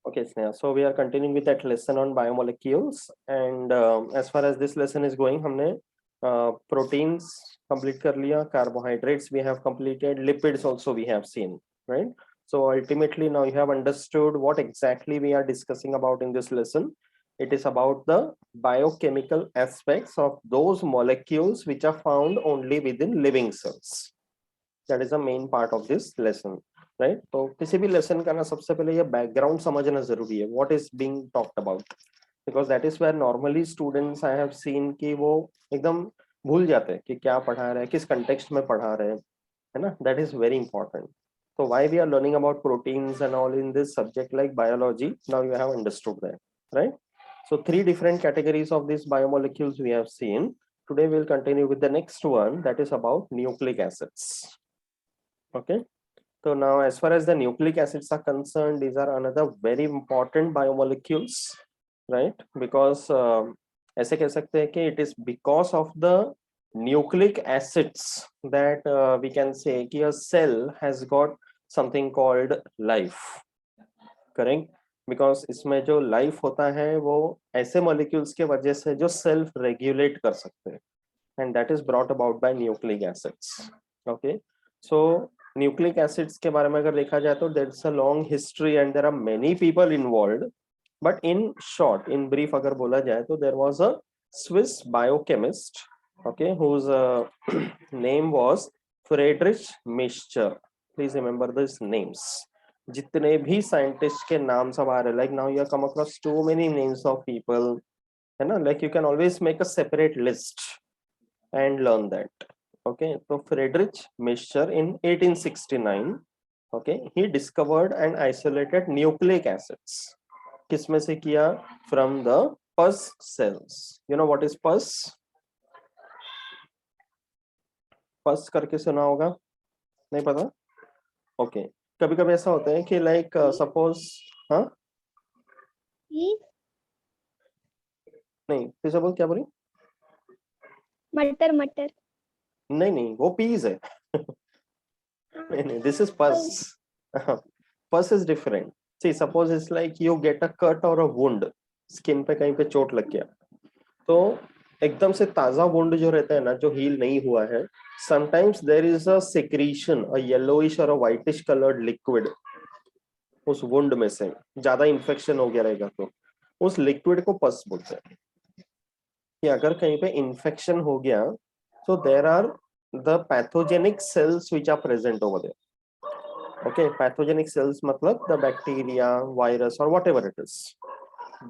Okay, Sneha. So we are continuing with that lesson on biomolecules, and as far as this lesson is going, हमने proteins complete कर लिया, carbohydrates we have completed, lipids also we have seen, right? So ultimately now you have understood what exactly we are discussing about in this lesson. It is about the biochemical aspects of those molecules which are found only within living cells. That is the main part of this lesson. Right तो किसी भी lesson का ना सबसे पहले ये background समझना जरूरी है what is being talked about because that is where normally students I have seen कि वो एकदम भूल जाते हैं कि क्या पढ़ा रहे हैं किस कंटेक्स्ट में पढ़ा रहे हैं है ना that is very important so why we are learning about proteins and all in this subject like biology now you have understood that right so three different categories of these biomolecules we have seen today we'll continue with the next one that is about nucleic acids okay. So now as far as the nucleic acids are concerned, these are another very important biomolecules, right? Because ऐसे कह सकते हैं कि it is because of the nucleic acids that we can say कि a cell has got something called life, correct? Because इसमें जो life होता है वो ऐसे molecules के वजह से जो self regulate कर सकते हैं, and that is brought about by nucleic acids, okay? So nucleic acids के बारे में अगर देखा जाए तो there is a long history and there are many people involved but in short in brief अगर बोला जाए तो there was a Swiss biochemist okay whose name was Friedrich Miescher please remember this names जितने भी scientist के नाम सब आ रहे like now you come across too many names of people है ना like you can always make a separate list and learn that okay so Friedrich Miescher in 1869 okay he discovered and isolated nucleic acids किसमें से किया from the pus cells you know what is pus pus करके सुना होगा नहीं पता okay कभी कभी ऐसा होता है कि like suppose हाँ नहीं फिर से बोल क्या बोली मटर मटर नहीं वो पीस है नहीं this is pus pus is different see suppose it's like you get a cut or a wound skin पे कहीं पे चोट लग गया तो एकदम से ताजा वुंड जो रहता है ना जो हील नहीं हुआ है sometimes there is a secretion a yellowish or a whitish colored liquid उस वुंड में से ज्यादा इन्फेक्शन हो गया रहेगा तो उस लिक्विड को पस बोलते हैं कि अगर कहीं पे इन्फेक्शन हो गया तो there are the pathogenic cells which are present over there okay pathogenic cells matlab the bacteria virus or whatever it is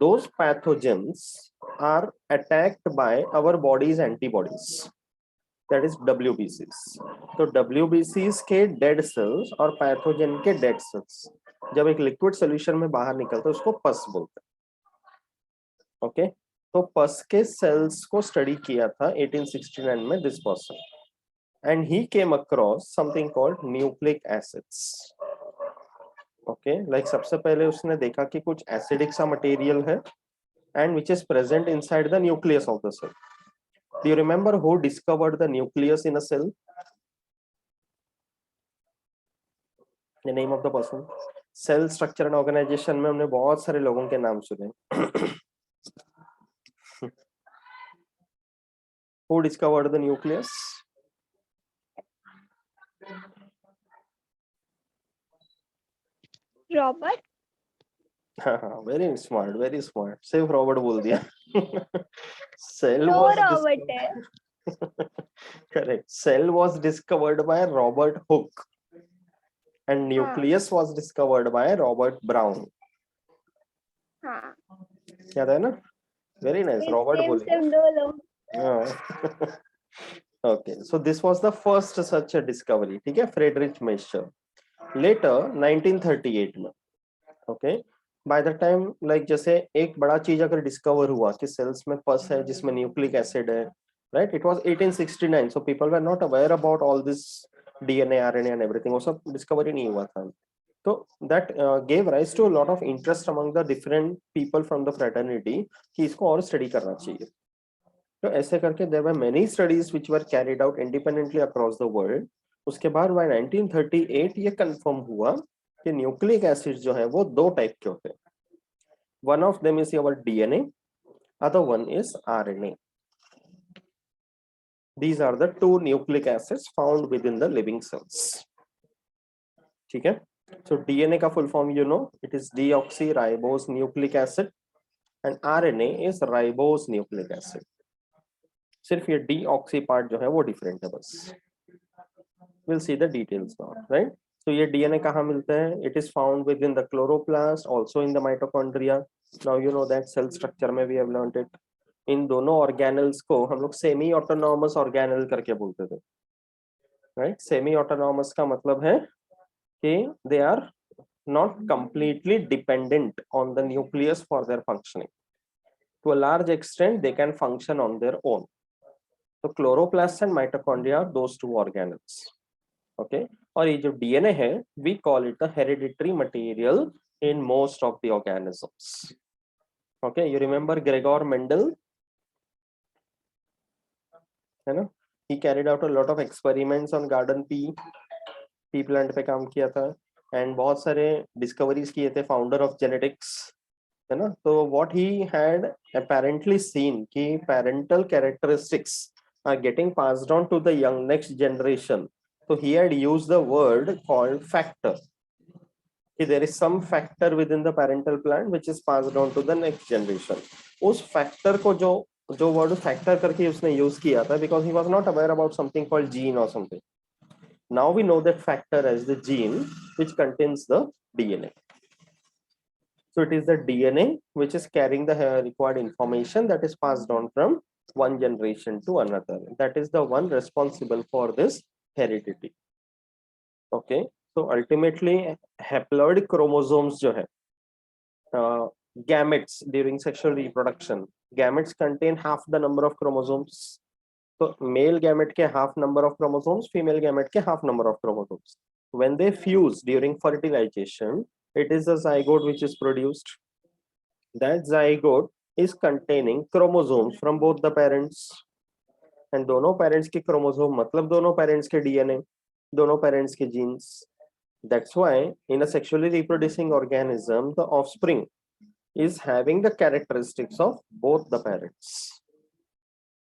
those pathogens are attacked by our body's antibodies that is WBCs तो WBCs के dead cells और pathogen के dead cells जब एक liquid solution में बाहर निकलता है उसको pus बोलते हैं okay तो pus के cells को study किया था 1869 में this person and he came across something called nucleic acids okay like सबसे पहले उसने देखा कि कुछ acidic सा material है and which is present inside the nucleus of the cell do you remember who discovered the nucleus in a cell the name of the person cell structure and organization में हमने बहुत सारे लोगों के नाम सुने who discovered the nucleus Robert very smart सिर्फ Robert बोल दिया cell दो was रॉबर्ट है correct cell was discovered by Robert Hooke and nucleus was discovered by Robert Brown हाँ याद है ना वेरी नाइस रॉबर्ट बोले सेम दो लोग okay so this was the first such a discovery ठीक है फ्रेडरिच मिक्सचर later 1938 में okay by the time like जैसे एक बड़ा चीज अगर डिस्कवर हुआ कि सेल्स में पस है जिसमें न्यूक्लिक एसिड है right it was 1869 so people were not aware about all this DNA RNA and everything वो सब डिस्कवरी नहीं हुआ था तो that gave rise to a lot of interest among the different people from the fraternity कि इसको और study करना चाहिए तो ऐसे करके there were many studies which were carried out independently across the world उसके बाद by 1938 ये कंफर्म हुआ कि न्यूक्लिक एसिड जो है वो दो टाइप के होते हैं One of them is your DNA, other one is RNA. These are the two nucleic acids found within the living cells. ठीक है? So DNA का full form you know, it is deoxyribose nucleic acid and RNA is ribose nucleic acid. सिर्फ ये deoxy part जो है वो different है बस. We'll see the details now, right? So ये DNA कहाँ मिलते हैं? It is found within the chloroplast, also in the mitochondria. Now you know that cell structure में we have learned it. इन दोनों ऑर्गेनल्स को हम लोग सेमी ऑटोनॉमस ऑर्गेनल करके बोलते थे, राइट? सेमी ऑटोनॉमस का मतलब है कि they are not completely dependent on the nucleus for their functioning. To a large extent they can function on their own. तो chloroplast and mitochondria those two organelles. Okay, और ये जो DNA है we call it the hereditary material in most of the organisms. Okay, you remember Gregor Mendel, है ना? He carried out a lot of experiments on garden pea plant पे काम किया था and बहुत सारे discoveries किए थे, founder of genetics, है ना? तो what he had apparently seen कि parental characteristics are getting passed on to the young next generation. So he had used the word called factor. कि there is some factor within the parental plant which is passed on to the next generation. उस factor को जो word factor करके उसने use किया था because he was not aware about something called gene or something. Now we know that factor as the gene which contains the DNA. So it is the DNA which is carrying the required information that is passed on from one generation to another. That is the one responsible for this heredity. Okay, so ultimately haploid chromosomes जो है gametes during sexual reproduction, gametes contain half the number of chromosomes. So male gamete के half number of chromosomes, female gamete के half number of chromosomes. When they fuse during fertilization, it is a zygote which is produced. That zygote is containing chromosomes from both the parents. And दोनों parents के chromosome मतलब दोनों parents के DNA, दोनों parents के genes. That's why in a sexually reproducing organism, the offspring is having the characteristics of both the parents.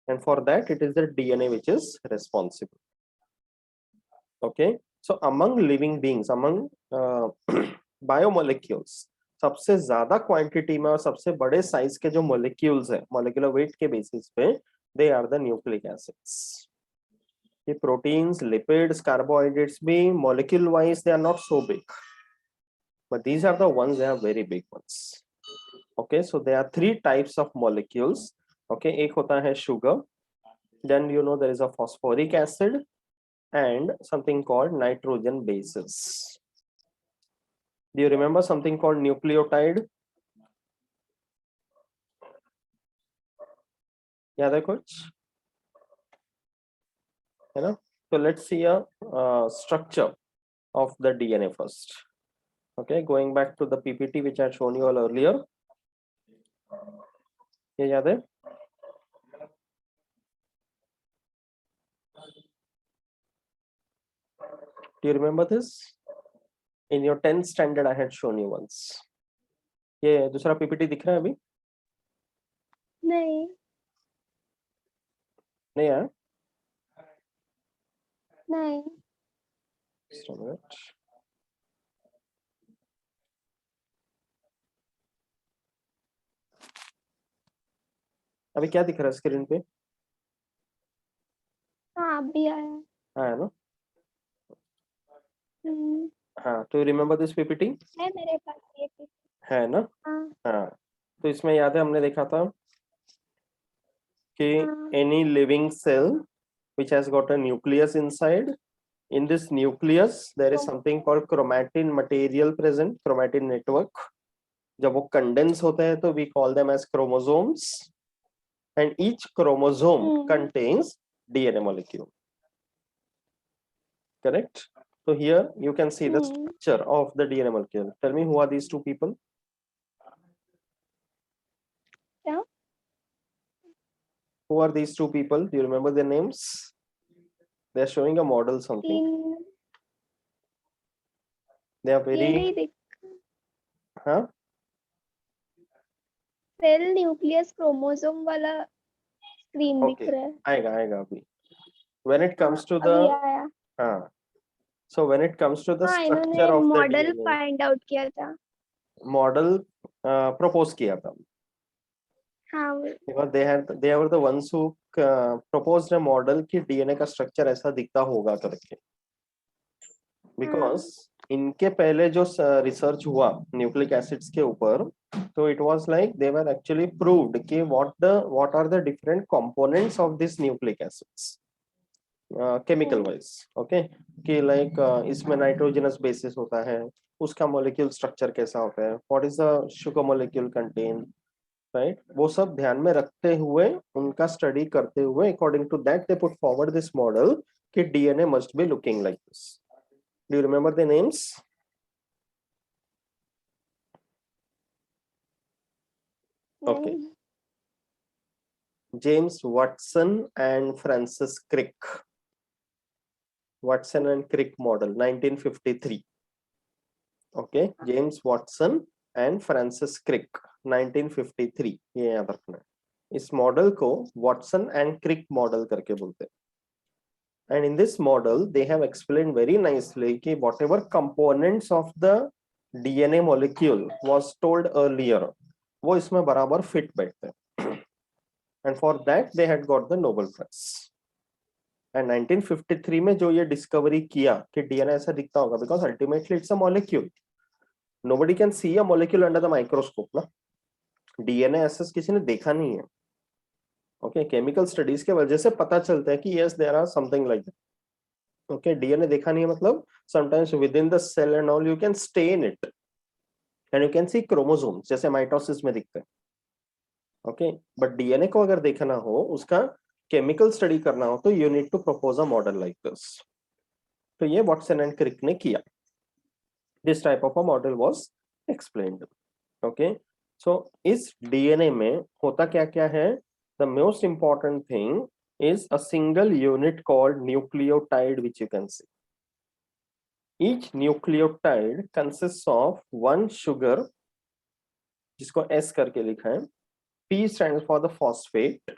And for that, it is the DNA which is responsible. Okay, so among living beings, among biomolecules, सबसे ज्यादा quantity में और सबसे बड़े size के जो molecules है molecular weight के बेसिस पे, they are the nucleic acids. ये प्रोटीन्स, लिपिड्स, कार्बोहाइड्रेट्स भी molecule wise they are not so big, but these are the ones, they are very big ones. Okay, so there are three types of molecules. Okay, एक होता है sugar, then you know there is a phosphoric acid and something called nitrogen bases. Do you remember something called nucleotide? याद है कुछ, है ना? So let's see a structure of the DNA first. Okay, going back to the PPT which I had shown you all earlier. ये याद है? Do you remember this? In your 10th standard I had shown you once. ये दूसरा PPT दिख रहा है अभी? नहीं. नहीं है? नहीं. Just a minute. अभी क्या दिख रहा है स्क्रीन पे? हाँ अभी आया. हाँ, है ना? हम्म. हाँ, तो रिमेम्बर दिस PPT? है मेरे पास ये भी. है ना? हाँ. हाँ, तो इसमें याद है हमने देखा था कि हाँ. any living cell which has got a nucleus inside, in this nucleus there is something called chromatin material present, chromatin network. जब वो condense होते हैं तो we call them as chromosomes, and each chromosome contains DNA molecule. Correct? So here you can see the structure of the DNA molecule. Tell me, who are these two people? क्या? Who are these two people? Do you remember their names? They are showing a model something. तीन. They are ये नहीं very, दिख. huh? Cell nucleus chromosome वाला screen दिख okay रहा है। आएगा आएगा अभी when it हाँ comes to अभी the आया। हाँ so when it comes to the हाँ structure इन्होंने of the model DNA find out किया था। मॉडल प्रपोज किया था हाँ because they were the ones who proposed a model कि DNA का स्ट्रक्चर ऐसा दिखता होगा करके बिकॉज इनके पहले जो रिसर्च हुआ न्यूक्लिक एसिड्स के ऊपर तो it was like they were actually proved कि what are the different components of this nucleic acids chemical wise okay कि लाइक इसमें नाइट्रोजनस बेसिस होता है उसका मॉलिक्यूल स्ट्रक्चर कैसा होता है what is the sugar molecule content right वो सब ध्यान में रखते हुए उनका स्टडी करते हुए according to that they put forward this model कि DNA must be looking like this do you remember the names okay नहीं। James Watson and Francis Crick Watson and Crick model 1953 okay James Watson and Francis Crick 1953 ये याद रखना है इस model को Watson and Crick model करके बोलते हैं and in this model they have explained very nicely कि whatever components of the DNA molecule was told earlier वो इसमें बराबर फिट बैठते हैं and for that they had got the Nobel Prize and 1953 में जो ये डिस्कवरी किया कि डीएनए ऐसा दिखता होगा because ultimately it's a molecule nobody can see a molecule under the microscope ना डीएनए ऐसा किसी ने देखा नहीं है ओके केमिकल स्टडीज के वजह से पता चलता है कि yes there are something like that okay DNA देखा नहीं है मतलब sometimes within the cell and all you can stain it and you can see chromosomes जैसे माइटोसिस में दिखते हैं ओके बट डीएनए को अगर देखना हो उसका केमिकल स्टडी करना हो तो you need to propose a model like this तो ये वॉटसन एंड क्रिक ने किया this type of a model was explained okay so इस डीएनए में होता क्या क्या है the most important thing is a single unit called nucleotide which you can see each nucleotide consists of one sugar जिसको S करके लिखा है P stands for the phosphate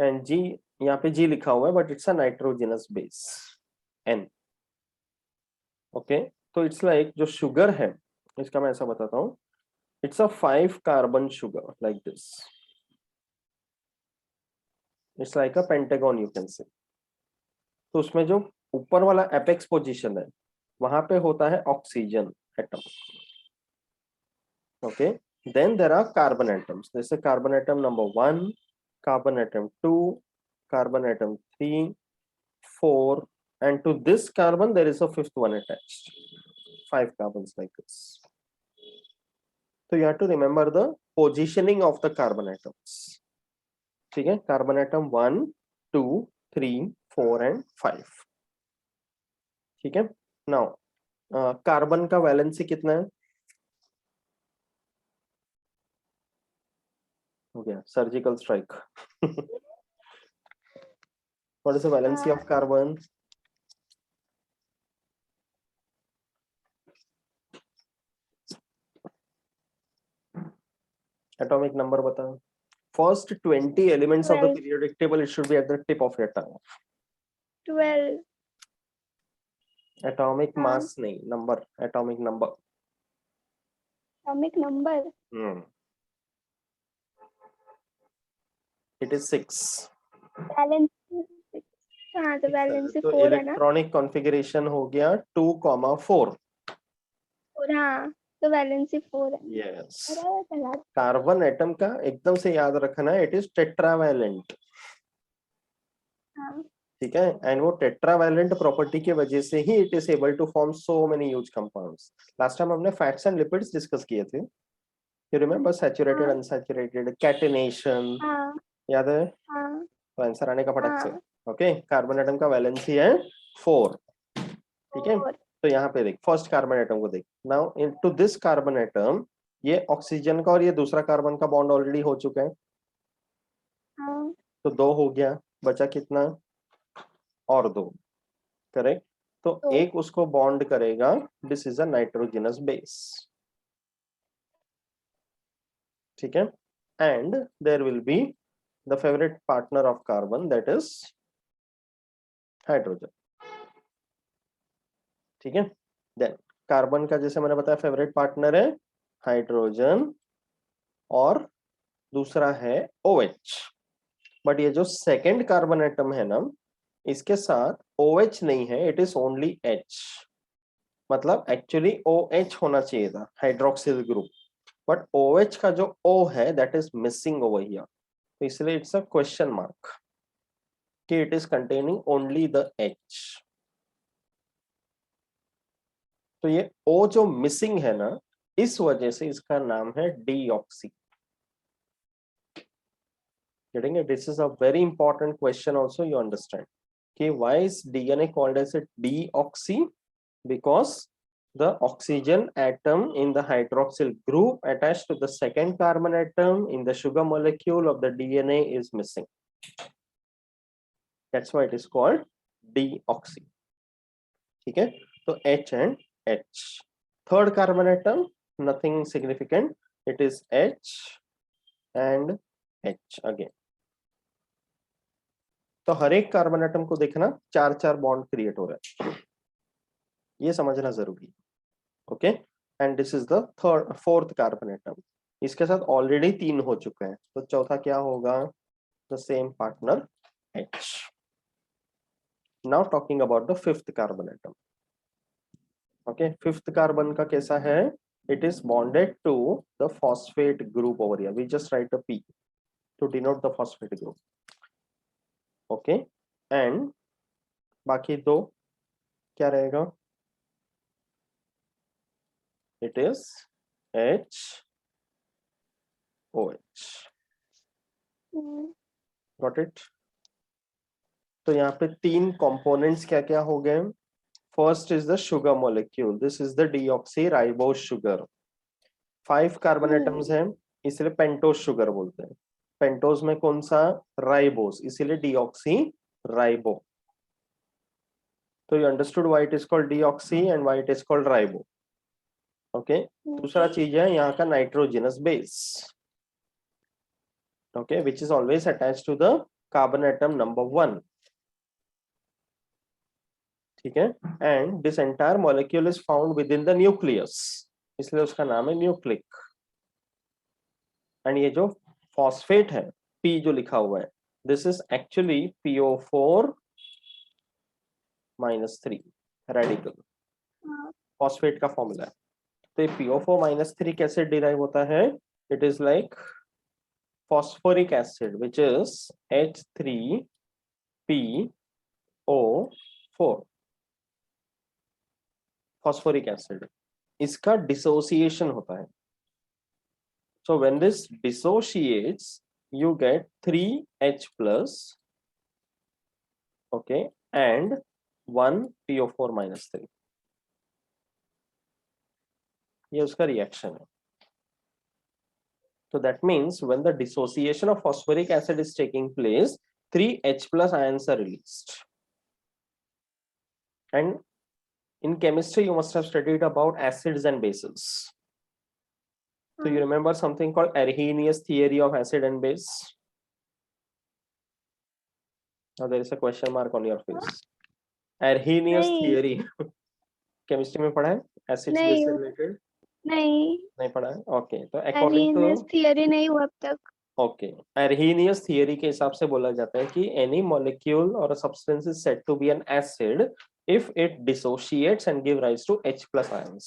and G यहाँ पे G लिखा हुआ है but it's a nitrogenous base N okay तो इट्स लाइक जो शुगर है इसका मैं ऐसा बताता हूँ it's a 5 carbon sugar like this it's like a pentagon you can say तो उसमें जो ऊपर वाला एपेक्स पोजीशन है वहां पे होता है oxygen atom okay then there are carbon atoms जैसे carbon atom number 1 carbon atom 2 carbon atom 3 4 and to this carbon there is a fifth one attached 5 carbons like this so you have to remember the positioning of the carbon atoms ठीक है carbon atom 1 2 3 4 and 5 ठीक है now carbon का valency कितना है हो गया surgical strike what is the valency of carbon atomic number बताओ first 20 elements of the 12 periodic table it should be at the tip of your tongue 12 atomic हाँ mass नहीं number atomic number atomic number it is 6 valency. हाँ तो valency तो 4 है ना। Electronic configuration हो गया 2,4 और हाँ तो वैलेंसी 4 है। यस अरे चला। कार्बन एटम का एकदम से याद रखना है इट इज टेट्रावैलेंट हाँ ठीक है एंड वो टेट्रावैलेंट प्रॉपर्टी की वजह से ही it is able to form so many huge compounds last time हमने फैट्स एंड लिपिड्स डिस्कस किए थे यू रिमेंबर सैचुरेटेड हाँ अनसैचुरेटेड कैटेनेशन हाँ याद है हाँ तो आंसर आने का फटक से हाँ ओके कार्बन एटम का वैलेंसी है 4 ठीक है और तो यहाँ पे देख फर्स्ट कार्बन एटम को देख now into this carbon atom ये ऑक्सीजन का और ये दूसरा कार्बन का बॉन्ड ऑलरेडी हो चुका है हाँ तो 2 हो गया बचा कितना और 2 करेक्ट तो तो एक उसको बॉन्ड करेगा this is a nitrogenous base ठीक है and there will be the favorite partner of carbon, that is hydrogen. ठीक है, देन कार्बन का जैसे मैंने बताया फेवरेट पार्टनर है हाइड्रोजन और दूसरा है OH. बट ये जो सेकेंड कार्बन एटम है ना, इसके साथ OH नहीं है, इट इज ओनली H. मतलब एक्चुअली OH होना चाहिए था, हाइड्रोक्सिल ग्रुप, बट OH का जो O है that is missing over here. तो इसलिए इट्स अ क्वेश्चन मार्क कि it is containing only the H. तो ये O जो मिसिंग है ना, इस वजह से इसका नाम है deoxy. Getting it? This is a very important question also, you understand. Okay, why is DNA called as a deoxy? Because the oxygen atom in the hydroxyl group attached to the second carbon atom in the sugar molecule of the DNA is missing. That's why it is called deoxy. Okay, so H and H. Third carbon atom, nothing significant. It is H and H again. तो हर एक carbon atom को देखना, चार चार bond create हो रहा है, ये समझना जरूरी. Okay, and this is the fourth carbon atom. इसके साथ ऑलरेडी 3 हो चुके हैं, तो चौथा क्या होगा? The same partner H. Now talking about the fifth carbon atom. Okay, fifth carbon का कैसा है? It is bonded to the phosphate group over here. We just write a P to denote the phosphate group. Okay, and बाकी दो क्या रहेगा? It is HOH. Got it? तो यहाँ पे 3 कंपोनेंट्स क्या क्या हो गए? First is the sugar molecule, this is the deoxy ribose sugar. 5 carbon atoms हैं, इसलिए पेंटोज शुगर बोलते हैं. पेंटोज में कौन सा? राइबोज, इसीलिए डीऑक्सी राइबो. तो you understood why it is called deoxy and why it is called ribo. Okay, दूसरा चीज है यहाँ का nitrogenous base. Okay, which is always attached to the carbon atom number 1. ठीक है, and this entire molecule is found within the nucleus, इसलिए उसका नाम है न्यूक्लिक. एंड ये जो फॉस्फेट है, P जो लिखा हुआ है, this is actually PO4 -3 radical. Phosphate का फॉर्मूला है. तो PO4 -3 कैसे डिराइव होता है? It is like phosphoric acid which is H3PO4. phosphoric acid, इसका dissociation होता है. So when this dissociates you get 3H plus, okay, and 1 PO4 -3. ये उसका रिएक्शन है. So that means when the dissociation of phosphoric acid is taking place, 3H plus ions are released. And in chemistry, you must have studied about acids and bases. So you remember something called Arrhenius theory of acid and base? Now there is a question mark on your face. Arrhenius theory. Chemistry में पढ़ा है? Acids base से related? नहीं पढ़ा है. Okay, तो according to theory नहीं हुआ अब तक. Okay, Arrhenius theory के हिसाब से बोला जाता है कि any molecule or a substance is said to be an acid if it dissociates and give rise to H plus ions.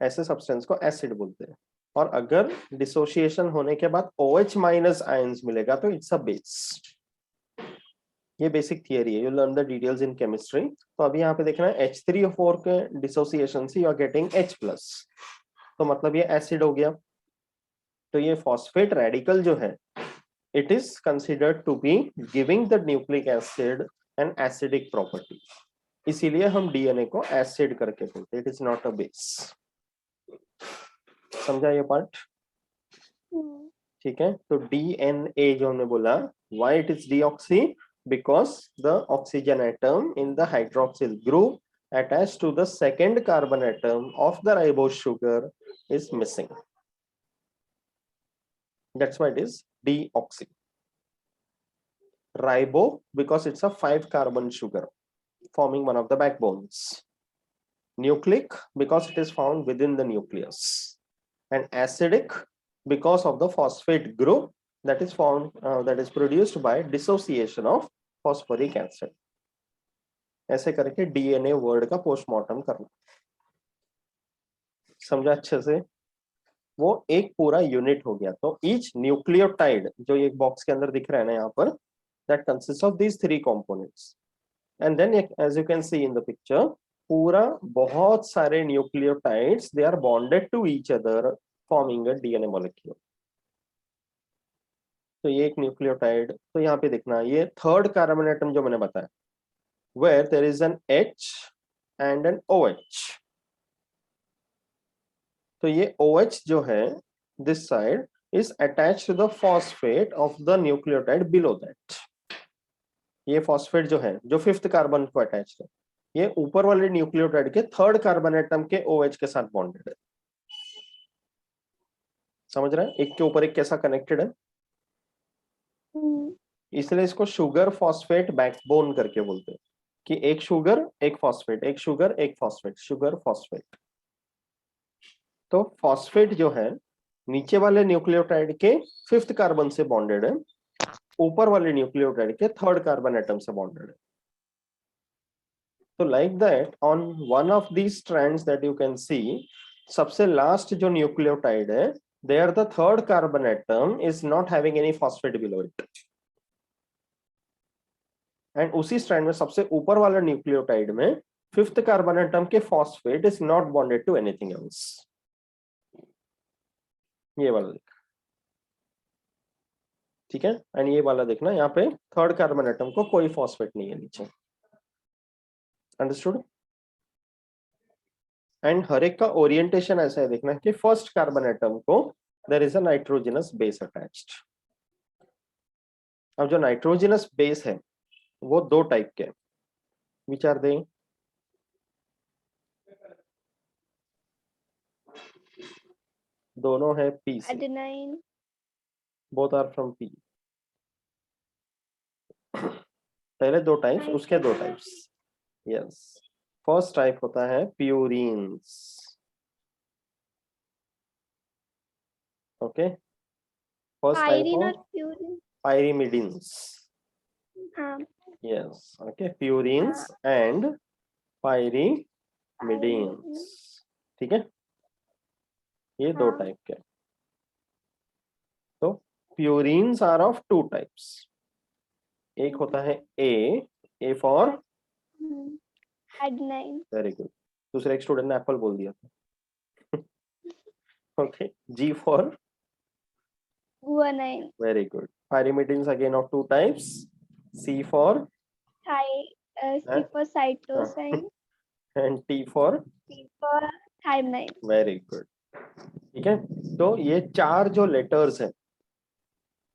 ऐसे सब्सटेंस को एसिड बोलते हैं. और अगर डिसोसिएशन होने के बाद OH माइनस आयंस मिलेगा तो इट्स अ बेस. ये बेसिक थियरी है. You learn the details in chemistry. तो अभी यहाँ पे देखना है H3O4 के डिसोसिएशन से you are getting H plus, तो मतलब ये एसिड हो गया. तो ये फॉस्फेट रेडिकल जो है, it is considered to be giving the nucleic acid an acidic property. इसीलिए हम डीएनए को एसिड करके बोलते हैं. It is not a base. समझा ये पार्ट? ठीक है. तो डीएनए जो हमने बोला, why it is deoxy? Because the oxygen atom in the hydroxyl group attached to the second carbon atom of the ribose sugar is missing. That's why it is deoxy. Ribo, because it's a 5 carbon sugar forming one of the backbones. Nucleic, because it is found within the nucleus. And acidic, because of the phosphate group that is found that is produced by dissociation of phosphoric acid. ऐसे करके DNA word का postmortem करना। समझा अच्छे से? वो एक पूरा यूनिट हो गया। तो ईच न्यूक्लियोटाइड जो एक बॉक्स के अंदर दिख रहा है ना यहाँ पर, that consist of these 3 components. And then as you can see in the picture, पूरा बहुत सारे nucleotides they are bonded to each other forming a DNA molecule. तो ये एक न्यूक्लियोटाइड, तो यहाँ पे देखना ये 3rd कार्बन एटम जो मैंने बताया, where there is an H and an OH। तो ये OH जो है this side is attached to the phosphate of the nucleotide below that। ये phosphate जो है जो 5th कार्बन को अटैच है, ये ऊपर वाले न्यूक्लियोटाइड के 3rd कार्बन एटम के OH के साथ बॉन्डेड है। समझ रहे हैं एक के ऊपर एक कैसा कनेक्टेड है? इसलिए इसको शुगर फॉस्फेट बैकबोन करके बोलते हैं कि एक शुगर एक फॉस्फेट, एक शुगर एक फॉस्फेट, शुगर फॉस्फेट। तो फॉस्फेट जो है नीचे वाले न्यूक्लियोटाइड के 5th कार्बन से बॉन्डेड है, ऊपर वाले न्यूक्लियोटाइड के 3rd कार्बन एटम से बॉन्डेड है। तो like that on one of these strands that you can see, सबसे लास्ट जो न्यूक्लियोटाइड है, there the 3rd carbon atom is not having any phosphate below it. And उसी strand में सबसे ऊपर वाला न्यूक्लियोटाइड में 5th कार्बन एटम के phosphate is not bonded to anything else. ये वाला देख, ठीक है। एंड ये वाला देखना, यहाँ पे 3rd कार्बन एटम को कोई फॉस्फेट नहीं है नीचे। अंडरस्टूड? एंड हर एक का ओरिएंटेशन ऐसा है देखना कि 1st कार्बन एटम को there is a nitrogenous base attached. अब जो नाइट्रोजनस बेस है वो 2 टाइप के, विचार दें। दोनों है पी से, adenine. Both are from P. पहले 2 टाइप्स, उसके 2 टाइप्स। यस, फर्स्ट टाइप होता है purines. Okay, first type pyrene और ऑफ प्यूरिन। pyrimidines। हाँ। Yes, okay, purines and pyrimidines। ठीक है, ये 2 टाइप के। तो प्यूरिन्स आर ऑफ 2 टाइप्स। एक होता है A for adenine. Very good, दूसरे एक स्टूडेंट ने एप्पल बोल दिया था। Okay, G for guanine. Very good. pyrimidines again of 2 types, C for C for cytosine। and T for T for thymine। Very good. ठीक है, तो ये 4 जो लेटर्स हैं,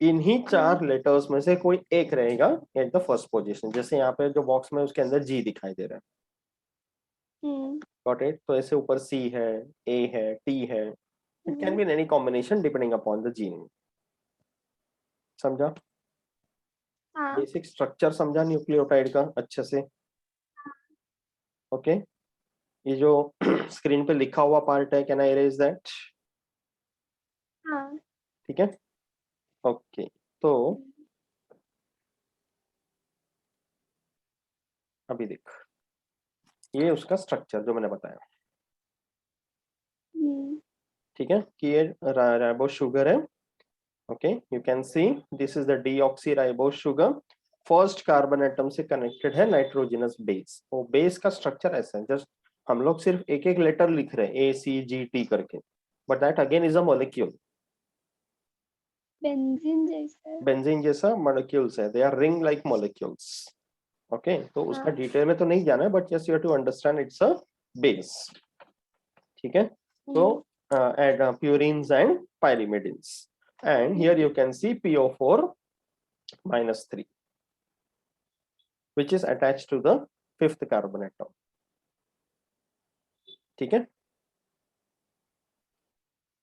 इन्हीं 4 लेटर्स में से कोई एक रहेगा एट द फर्स्ट पोजीशन। जैसे यहाँ पे जो बॉक्स में उसके अंदर जी दिखाई दे रहा है, गॉट इट? तो ऐसे ऊपर सी है, ए है, टी है, it can be in any combination depending upon the gene. समझा? बेसिक स्ट्रक्चर समझा न्यूक्लियोटाइड का अच्छे से? ओके, ये जो स्क्रीन पे लिखा हुआ पार्ट है, कैन आई इरेज दैट? ठीक है, ओके। तो अभी देख, ये उसका स्ट्रक्चर जो मैंने बताया, ठीक है, कि ये राइबोस शुगर है। Okay, you can see this is the deoxy ribose sugar. First carbon atom से कनेक्टेड है नाइट्रोजनस बेस। वो बेस का स्ट्रक्चर ऐसा है, जस्ट हम लोग सिर्फ एक एक लेटर लिख रहे हैं ए सी जी टी करके, but that again is a molecule. Benzene जैसा मॉलिक्यूल्स है, they are ring like molecules. Okay, तो उसका डिटेल में तो नहीं जाना है, but yes you have to understand it's a base. ठीक है, तो add purines and pyrimidines, and here you can see PO4 -3 which is attached to the 5th carbon atom। ठीक है,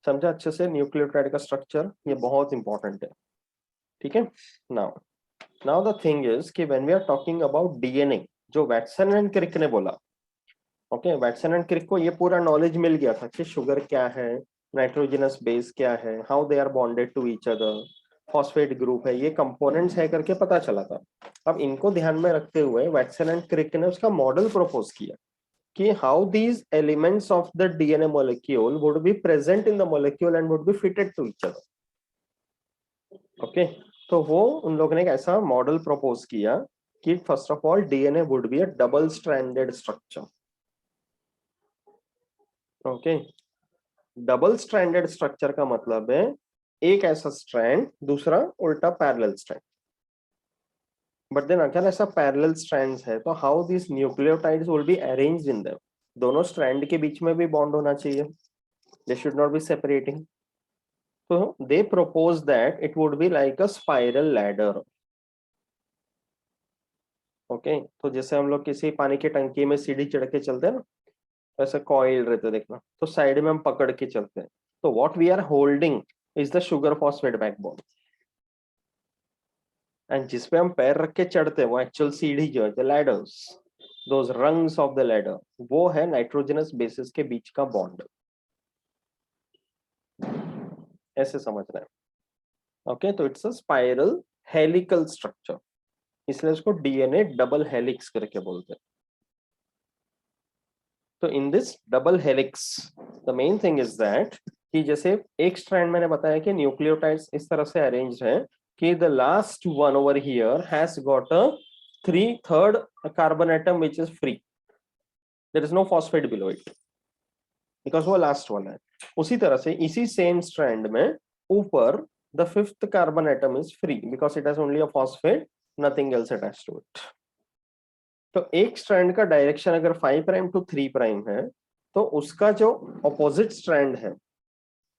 समझा अच्छे से न्यूक्लियोटाइड का स्ट्रक्चर, ये बहुत इंपॉर्टेंट है, ठीक है। नाउ द थिंग इज कि when we are talking about DNA, जो वैटसन एंड क्रिक ने बोला, ओके, वैटसन एंड क्रिक को ये पूरा नॉलेज मिल गया था कि शुगर क्या है, नाइट्रोजनस बेस क्या है, how they are bonded to each other, phosphate group है, ये कंपोनेंट्स है करके पता चला था। अब इनको ध्यान में रखते हुए वैटसन एंड क्रिक ने उसका मॉडल प्रपोज किया कि how these elements of the DNA molecule would be present in the molecule and would be fitted to each other. Okay, तो वो उन लोगों ने एक ऐसा मॉडल प्रपोज किया कि first of all DNA would be a double stranded structure. Okay, double stranded structure का मतलब है एक ऐसा स्ट्रैंड, दूसरा उल्टा पैरेलल स्ट्रैंड। बट देन अगर ऐसा पैरेलल स्ट्रैंड्स है तो how this nucleotides will be arranged in them, दोनों स्ट्रैंड के बीच में भी बॉन्ड होना चाहिए, they should not be separating. तो they propose that it would be like a spiral ladder. Okay, तो जैसे हम लोग किसी पानी की टंकी में सीढ़ी चढ़ के चलते हैं ना, ऐसे कॉइल रहते देखना, तो साइड में हम पकड़ के चलते हैं, तो what we are holding is the sugar phosphate backbone, and जिसपे हम पैर रख के चढ़ते हैं वो एक्चुअल सीढ़ी जो है, the ladders, those rungs of the ladder, वो है नाइट्रोजनस बेसिस के बीच का बॉन्ड। ऐसे समझ रहे हैं। ओके, तो it's a spiral helical structure, इसलिए उसको डीएनए डबल हेलिक्स करके बोलते हैं। तो in this double helix the main thing is that कि जैसे एक स्ट्रैंड मैंने बताया कि न्यूक्लियोटाइड्स इस तरह से अरेंज्ड है कि the last one over here has got a 3/3 carbon atom which is free, there is no phosphate below it because वो लास्ट वन है। उसी तरह से इसी सेम स्ट्रैंड में ऊपर the 5th carbon atom is free because it has only a phosphate, nothing else attached to it. तो एक स्ट्रैंड का डायरेक्शन अगर 5 प्राइम टू 3 प्राइम है तो उसका जो ऑपोजिट स्ट्रैंड है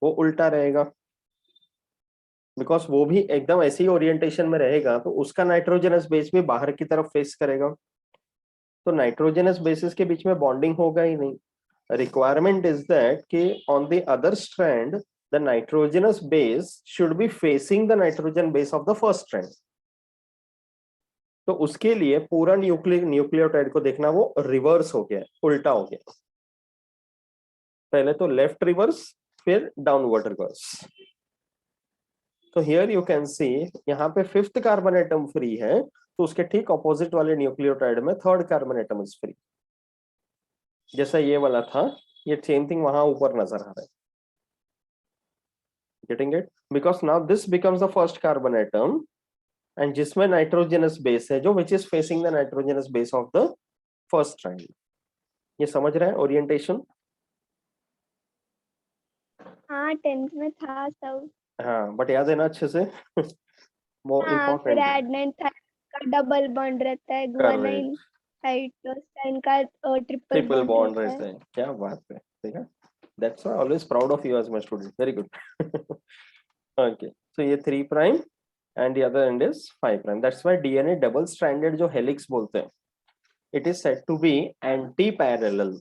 वो उल्टा रहेगा, बिकॉज वो भी एकदम ऐसी ओरिएंटेशन में रहेगा तो उसका नाइट्रोजनस बेस भी बाहर की तरफ फेस करेगा, तो नाइट्रोजनस बेसिस के बीच में बॉन्डिंग होगा ही नहीं। रिक्वायरमेंट इज दैट कि on the other strand the nitrogenous base should be facing the nitrogen base of the first strand. तो उसके लिए पूरा न्यूक्लियोटाइड को देखना वो रिवर्स हो गया, उल्टा हो गया, पहले तो लेफ्ट रिवर्स फिर डाउनवर्ड रिवर्स। तो हियर यू कैन सी यहाँ पे 5th कार्बन एटम फ्री है तो उसके ठीक ऑपोजिट वाले न्यूक्लियोटाइड में 3rd carbon atom is free, जैसा ये वाला था, ये सेम थिंग वहां ऊपर नजर आ रहा है। Getting it? Because now this becomes the first carbon atom and जिसमें नाइट्रोजनस बेस है जो which is facing the nitrogenous base of the first strand. ये समझ रहे हैं ओरिएंटेशन? हाँ 10th में था सब। हाँ, बट याद है ना अच्छे से वो हाँ फिर इम्पोर्टेंट है। एडेनाइन थाइमिन का डबल बॉन्ड रहता है, करेक्ट, गुआनाइन साइटोसिन का ट्रिपल ट्रिपल बॉन्ड बॉन्ड रहता है। रहते हैं, क्या बात है, ठीक है। That's why always proud of you as my student, very good. Okay, so ये 3 prime and the other end is 5 prime. That's why DNA double stranded जो helix बोलते हैं, it is said to be anti-parallel,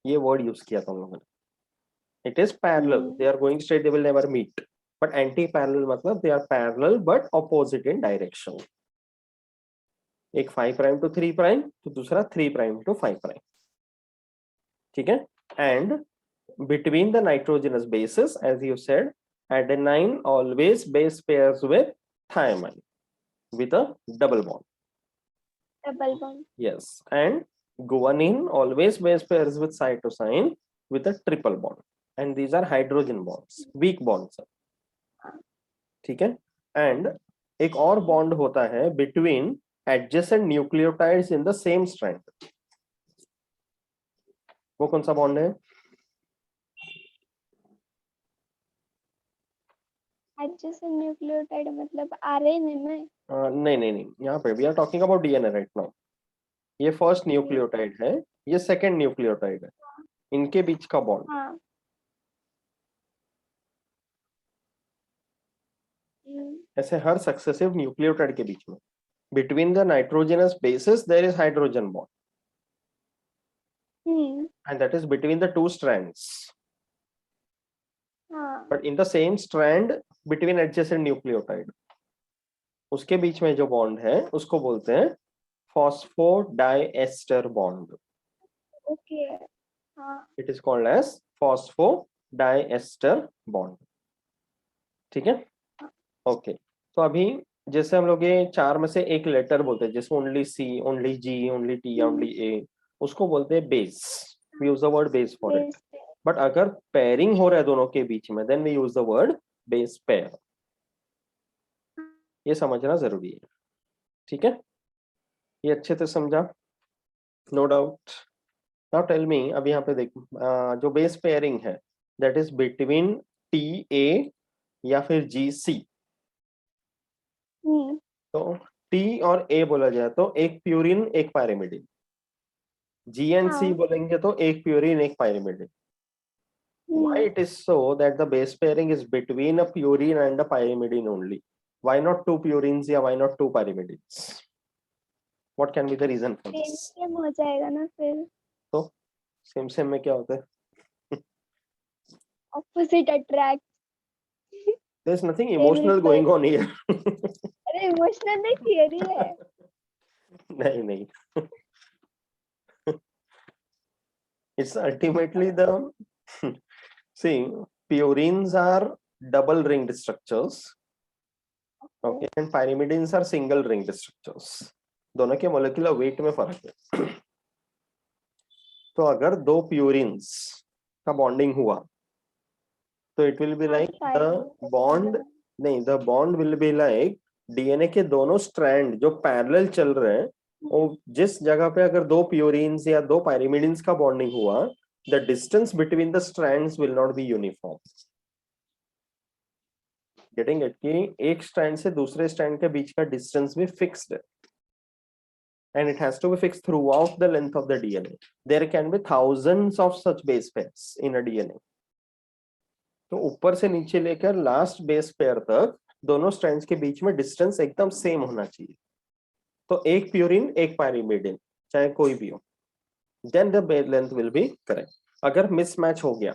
ये word use किया था हम लोगों ने। It is parallel, they are going straight, they will never meet, but anti-parallel मतलब they are parallel but opposite in direction, एक 5 प्राइम टू 3 प्राइम तो दूसरा 3 प्राइम टू 5 प्राइम, ठीक है। and between the nitrogenous bases as you said, adenine always base pairs with thymine with a double bond. Double bond. Yes, and guanine always base pairs with cytosine with a triple bond, and these are hydrogen bonds, weak bonds, ठीक है। And एक और bond होता है between adjacent nucleotides in the same strand, वो कौन सा bond है? एडजेसेंट न्यूक्लियोटाइड मतलब आरएनए में। नहीं नहीं नहीं, यहाँ पे we are talking about DNA right now, ये फर्स्ट न्यूक्लियोटाइड है, ये सेकेंड न्यूक्लियोटाइड है, इनके बीच का बॉन्ड। हाँ। ऐसे हर सक्सेसिव न्यूक्लियोटाइड के बीच में between the nitrogenous bases there is hydrogen bond, and that is between the two strands. हाँ but in the same strand between adjacent nucleotide, उसके बीच में जो बॉन्ड है उसको बोलते हैं फॉस्फोडाइएस्टर बॉन्ड. ओके हाँ it is called as phosphodiester bond. ठीक है, ओके. तो अभी जैसे हम लोग ये चार में से एक लेटर बोलते हैं, जैसे only C, only G, only T, only A, उसको बोलते हैं base. We use the word base for it. Base पे बट अगर पेयरिंग हो रहा है दोनों के बीच में, then we use the word base pair. ये समझना जरूरी है. ठीक है, ये अच्छे से समझा? No doubt. Now tell me, अब यहाँ पे देख, जो बेस पेयरिंग है that is between T A या फिर जी सी. तो टी और ए बोला जाए तो एक प्यूरिन एक पायरिमिडिन. जी एंड सी हाँ बोलेंगे तो एक प्यूरिन एक pyrimidine. Why it is so that the base pairing is between a purine and a pyrimidine only? Why not two purines या why not two pyrimidines? What can be the reason for same this? Same हो जाएगा ना फिर, तो same same में क्या होता है? Opposite attract. There's nothing same emotional ripple. going on here. अरे इमोशनल नहीं, थियरी है. नहीं नहीं. It's ultimately the see, purines are double ringed structures. Okay, and pyrimidines are single ringed structures. दोनों के मोलिकुलर वेट में फर्क है. तो अगर दो प्यूरिन्स का बॉन्डिंग हुआ तो it will be like the bond, नहीं, the bond will be like DNA के दोनों स्ट्रैंड जो पैरेलल चल रहे हैं, वो जिस जगह पे अगर दो प्यूरिन्स या दो पायरिमिडिन्स का बॉन्डिंग हुआ, the distance between the strands will not be uniform. Getting it? कि एक स्ट्रैंड से दूसरे स्ट्रैंड के बीच का डिस्टेंस भी फिक्स्ड है. And it has to be fixed throughout the length of the DNA. There can be thousands of such base pairs in a DNA. तो ऊपर से नीचे लेकर लास्ट बेस पेयर तक दोनों स्ट्रैंड्स के बीच में डिस्टेंस एकदम सेम होना चाहिए. तो एक प्यूरिन एक पायरिमिडिन चाहे कोई भी हो, then the base length will be correct. अगर मिसमैच हो गया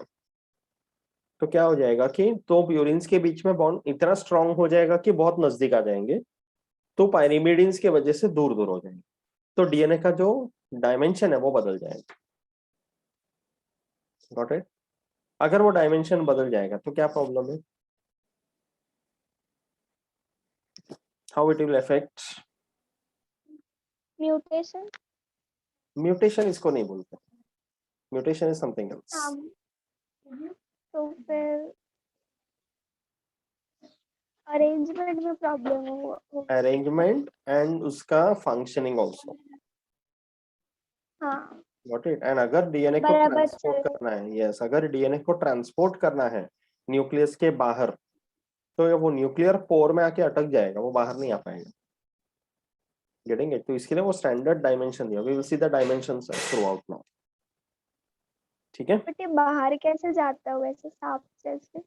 तो क्या हो जाएगा कि दो प्यूरिन्स के बीच में बॉन्ड इतना स्ट्रांग हो जाएगा कि बहुत नजदीक आ जाएंगे, तो पायरिमिडिन्स की वजह से दूर दूर हो जाएंगे. तो डीएनए का जो डायमेंशन है वो बदल जाएगा. Got it? अगर वो डायमेंशन बदल जाएगा तो क्या प्रॉब्लम है? How it will affect? Mutation. Mutation इसको नहीं बोलते. Mutation is something else. तो फिर अरेंजमेंट में प्रॉब्लम हो. अरेंजमेंट एंड उसका फंक्शनिंग आल्सो. हाँ गॉट इट? एंड अगर डीएनए को बराबर ट्रांसपोर्ट चल. करना है, यस, अगर डीएनए को ट्रांसपोर्ट करना है न्यूक्लियस के बाहर, तो वो न्यूक्लियर पोर में आके अटक जाएगा, वो बाहर नहीं आ पाएगा. Getting it? तो इसके लिए वो स्टैंडर्ड डायमेंशन दिया. We will see the dimensions throughout now. ठीक है? बट ये बाहर कैसे जाता है वैसे सांप जैसे?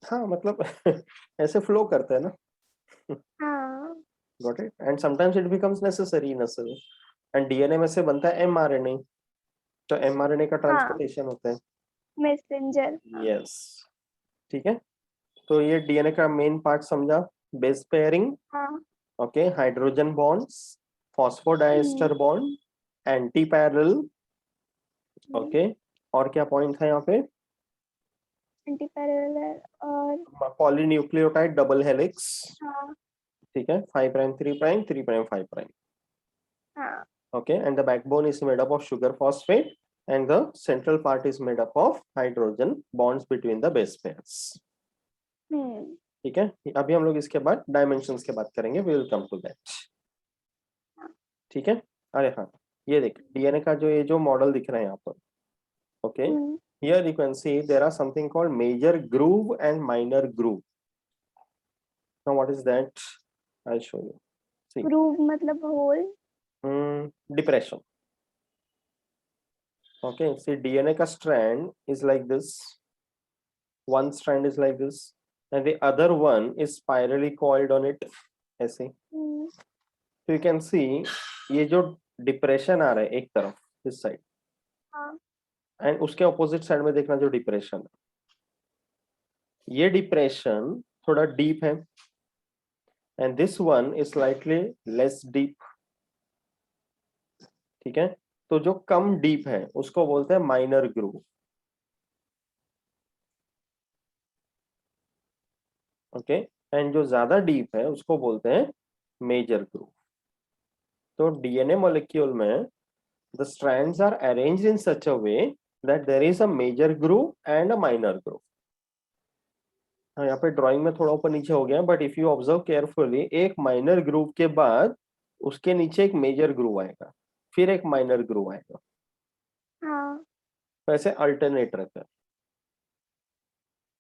हाँ, मतलब ऐसे फ्लो करता है ना. हाँ got it? And sometimes it becomes necessary necessary. And DNA में से बनता है एमआरएनए. तो एमआरएनए का हाँ ट्रांसपोर्टेशन होता है. मैसेंजर. यस. ठीक है, तो ये डीएनए का मेन पार्ट समझा. बेस पेयरिंग, हाँ okay, hydrogen bonds, phosphodiester bond, anti parallel, okay. और क्या पॉइंट है यहाँ पे? एंटी पैरेलल और पॉलीन्यूक्लियोटाइड डबल हेलिक्स. हाँ ठीक है, 5 प्राइम 3 प्राइम 3 प्राइम 5 प्राइम. हाँ Okay, and the backbone is made up of sugar phosphate, and the central part is made up of hydrogen bonds between the base pairs. ठीक है, अभी हम लोग इसके बाद डायमेंशंस की बात करेंगे. We will come to that. ठीक है. अरे हाँ, ये देख, डीएनए का जो ये जो मॉडल दिख रहा है यहाँ पर, okay, here you can see there are something called major groove and minor groove. Now what is that? I show you. See, groove मतलब hole. depression. Okay, see, DNA ka strand is like this. One strand is like this, and the other one is spirally coiled on it. ऐसे. So you can see ये जो depression आ रहा है एक तरफ, this side, हाँ and उसके opposite side में देखना जो depression है. ये डिप्रेशन थोड़ा डीप है and this one is slightly less deep. ठीक है, तो जो कम डीप है उसको बोलते हैं माइनर ग्रूव। ओके, एंड जो ज्यादा डीप है उसको बोलते हैं मेजर ग्रूव। तो डीएनए मॉलिक्यूल में the strands are arranged in such a way that there is a major groove and a minor groove. हाँ, यहाँ पे ड्राइंग में थोड़ा ऊपर नीचे हो गया, but if you observe carefully एक माइनर ग्रूव के बाद उसके नीचे एक मेजर ग्रूव आएगा, फिर एक माइनर ग्रूव आएगा, हाँ तो ऐसे अल्टरनेट रहता है।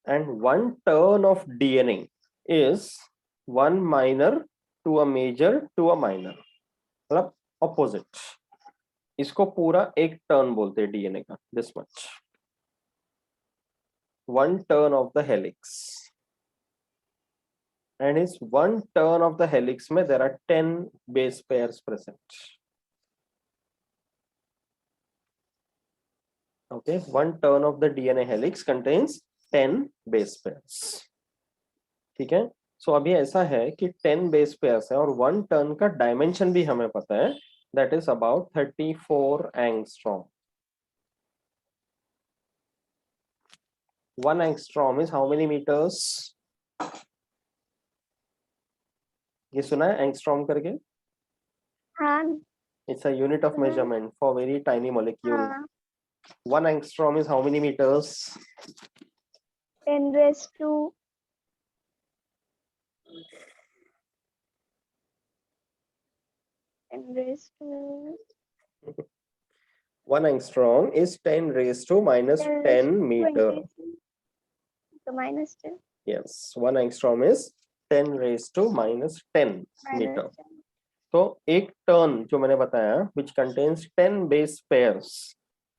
And one turn of DNA is one minor to a major to a minor, मतलब ऑपोजिट। इसको पूरा एक टर्न बोलते हैं डीएनए का, this much, one turn of the helix. And is one turn of the helix में there are 10 base pairs present. Okay, one turn of the DNA helix contains 10 base pairs. ठीक है, सो अभी ऐसा है कि 10 base pairs है और one turn का डायमेंशन भी हमें पता है, that is about 34 angstrom. 1 angstrom is how many meters? ये सुना है angstrom करके? हाँ It's a unit of measurement for very tiny molecule. हाँ 1 angstrom is how many meters? 10 raised to 10 raised to 1 angstrom is 10 raised to minus 10 raised 10 to meter. 20. So minus 10. Yes, 1 angstrom is 10 raised to minus 10 meter. Minus 10. तो एक turn जो मैंने बताया which contains 10 base pairs,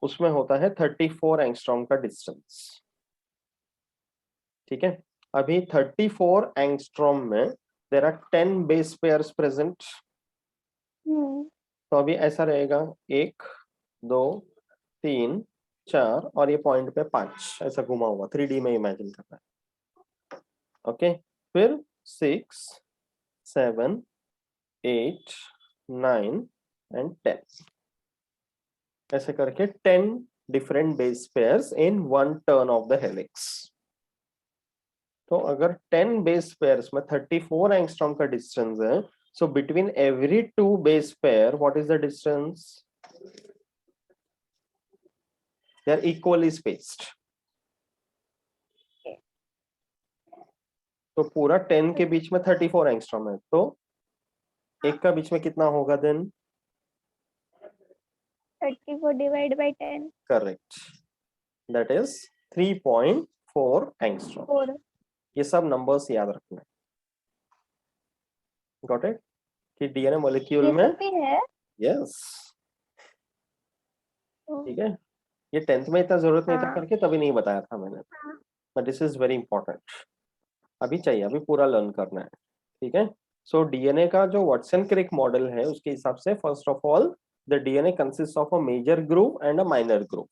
उसमें होता है 34 angstrom का distance. ठीक है, अभी 34 angstrom में there are 10 base pairs present. तो अभी ऐसा रहेगा 1 2 3 4 और ये पॉइंट पे 5 ऐसा घुमा हुआ 3D में इमेजिन करना है। ओके, फिर 6 7 8 9 एंड 10 ऐसे करके 10 different base pairs in one turn of the helix. तो अगर 10 बेस पेयर्स में 34 एंगस्ट्रॉम का डिस्टेंस है, so between every two base pair what is the distance? They are equally spaced. तो पूरा 10 के बीच में 34 एंगस्ट्रॉम है, तो एक का बीच में कितना होगा then? 34 divided by 10. Correct, that is 3.4 angstrom. 4. ये सब नंबर्स याद रखना है। Got it? कि डीएनए मॉलिक्यूल ये में सब भी है? यस, ठीक है, ये 10th में इतना जरूरत नहीं था हाँ। करके तभी नहीं बताया था मैंने, but this is very important. अभी चाहिए, अभी पूरा लर्न करना है। ठीक है, सो डीएनए का जो वाटसन क्रिक मॉडल है उसके हिसाब से first of all the DNA consist of a major groove and a minor groove.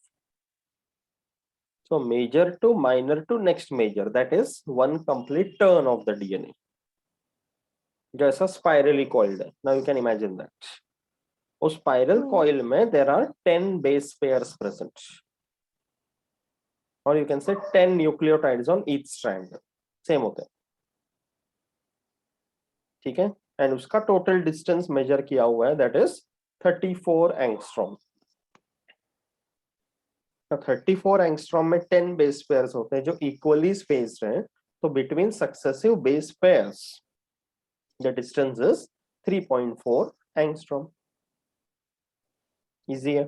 So major to minor to next major, that is one complete turn of the DNA. जैसा spirally coiled है, now you can imagine that. उस spiral coil में there are 10 base pairs present, or you can say 10 nucleotides on each strand, same होते हैं। ठीक है, and उसका total distance measure किया हुआ है, that is 34 angstrom। 34 एंगस्ट्रॉम में 10 बेस पेयर्स होते हैं जो इक्वली स्पेस्ड हैं, तो between successive base pairs the distance is 3.4 angstrom. Easy है?